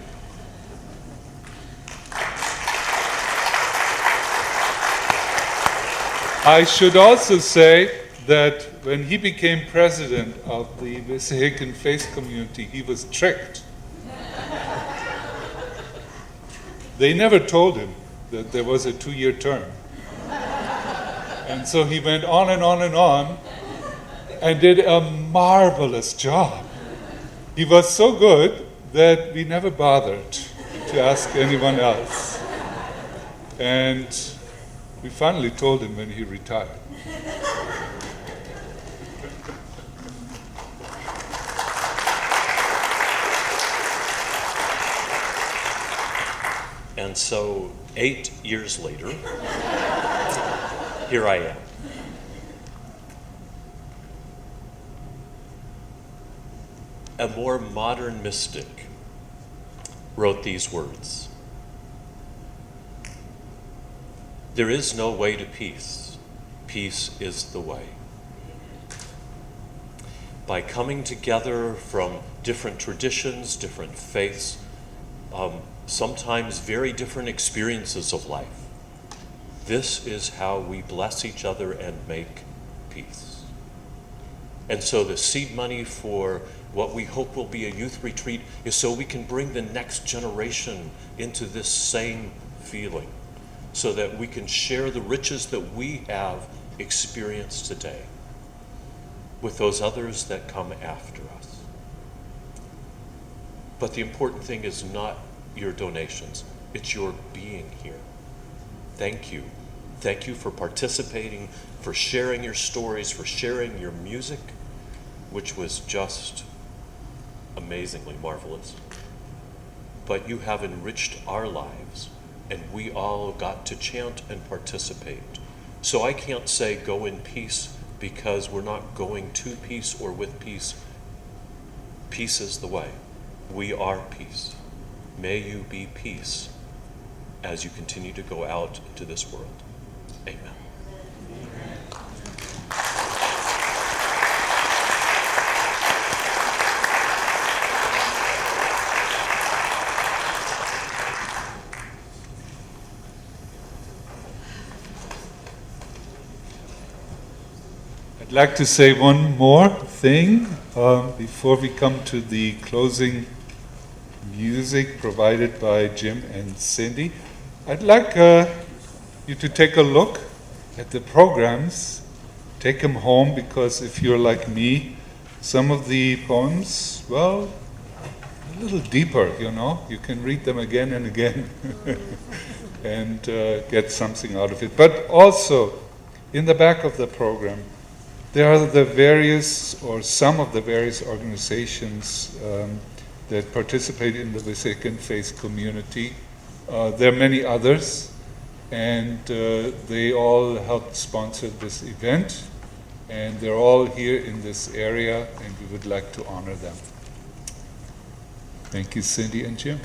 I should also say that when he became president of the Wissahickon Faith Community, he was tricked. They never told him that there was a 2-year term. And so he went on and on and on, and did a marvelous job. He was so good that we never bothered to ask anyone else. And we finally told him when he retired. And so 8 years later, here I am. A more modern mystic wrote these words: "There is no way to peace. Peace is the way." By coming together from different traditions, different faiths, sometimes very different experiences of life, this is how we bless each other and make peace. And so the seed money for what we hope will be a youth retreat is so we can bring the next generation into this same feeling, so that we can share the riches that we have experienced today with those others that come after us. But the important thing is not your donations, it's your being here. Thank you. Thank you for participating, for sharing your stories, for sharing your music, which was just amazingly marvelous. But you have enriched our lives, and we all got to chant and participate. So I can't say go in peace, because we're not going to peace or with peace. Peace is the way. We are peace. May you be peace as you continue to go out into this world. Amen. I'd like to say one more thing before we come to the closing music provided by Jim and Cindy. I'd like you to take a look at the programs, take them home, because if you're like me, some of the poems, well, a little deeper, you know. You can read them again and again and get something out of it. But also, in the back of the program, there are the various, or some of the various organizations that participate in the Wissahickon Faith Community. There are many others, and they all helped sponsor this event, and they're all here in this area, and we would like to honor them. Thank you, Cindy and Jim.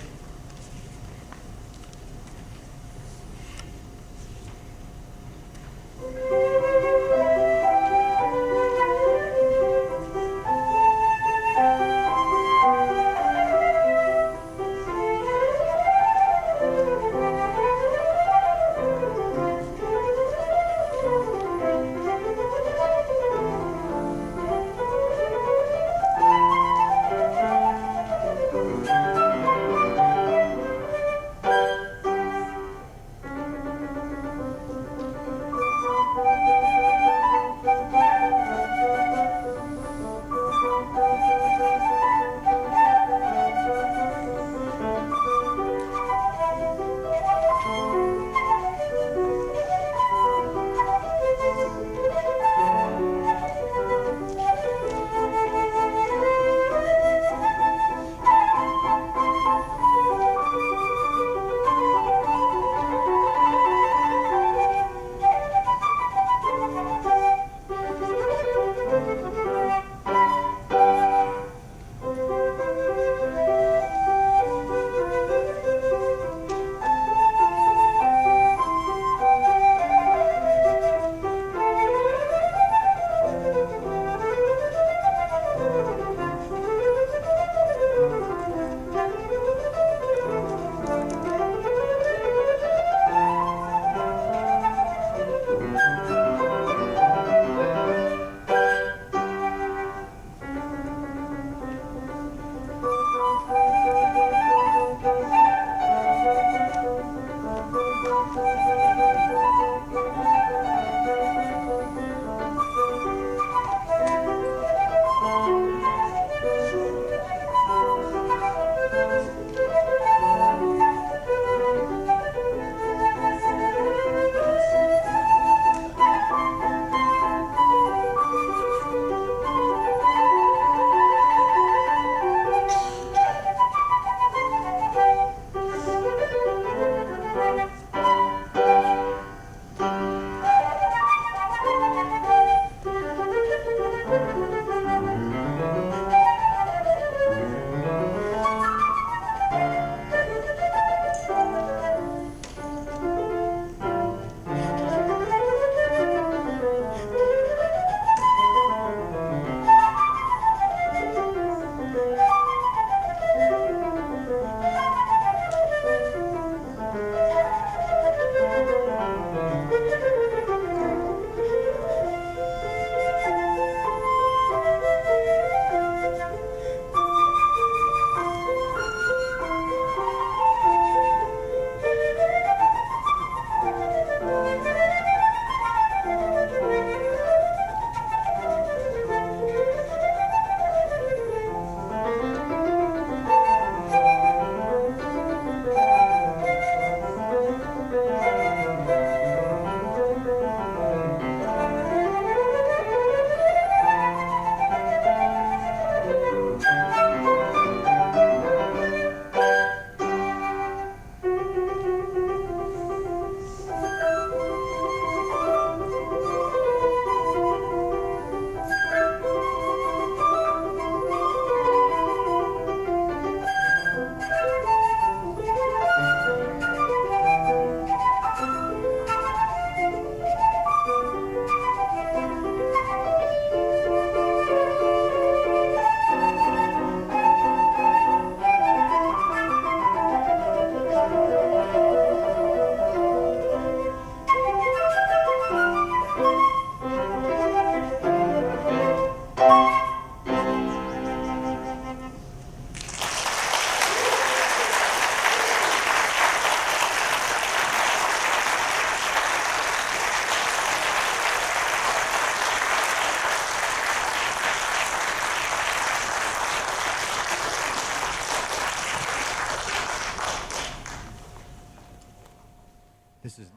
This is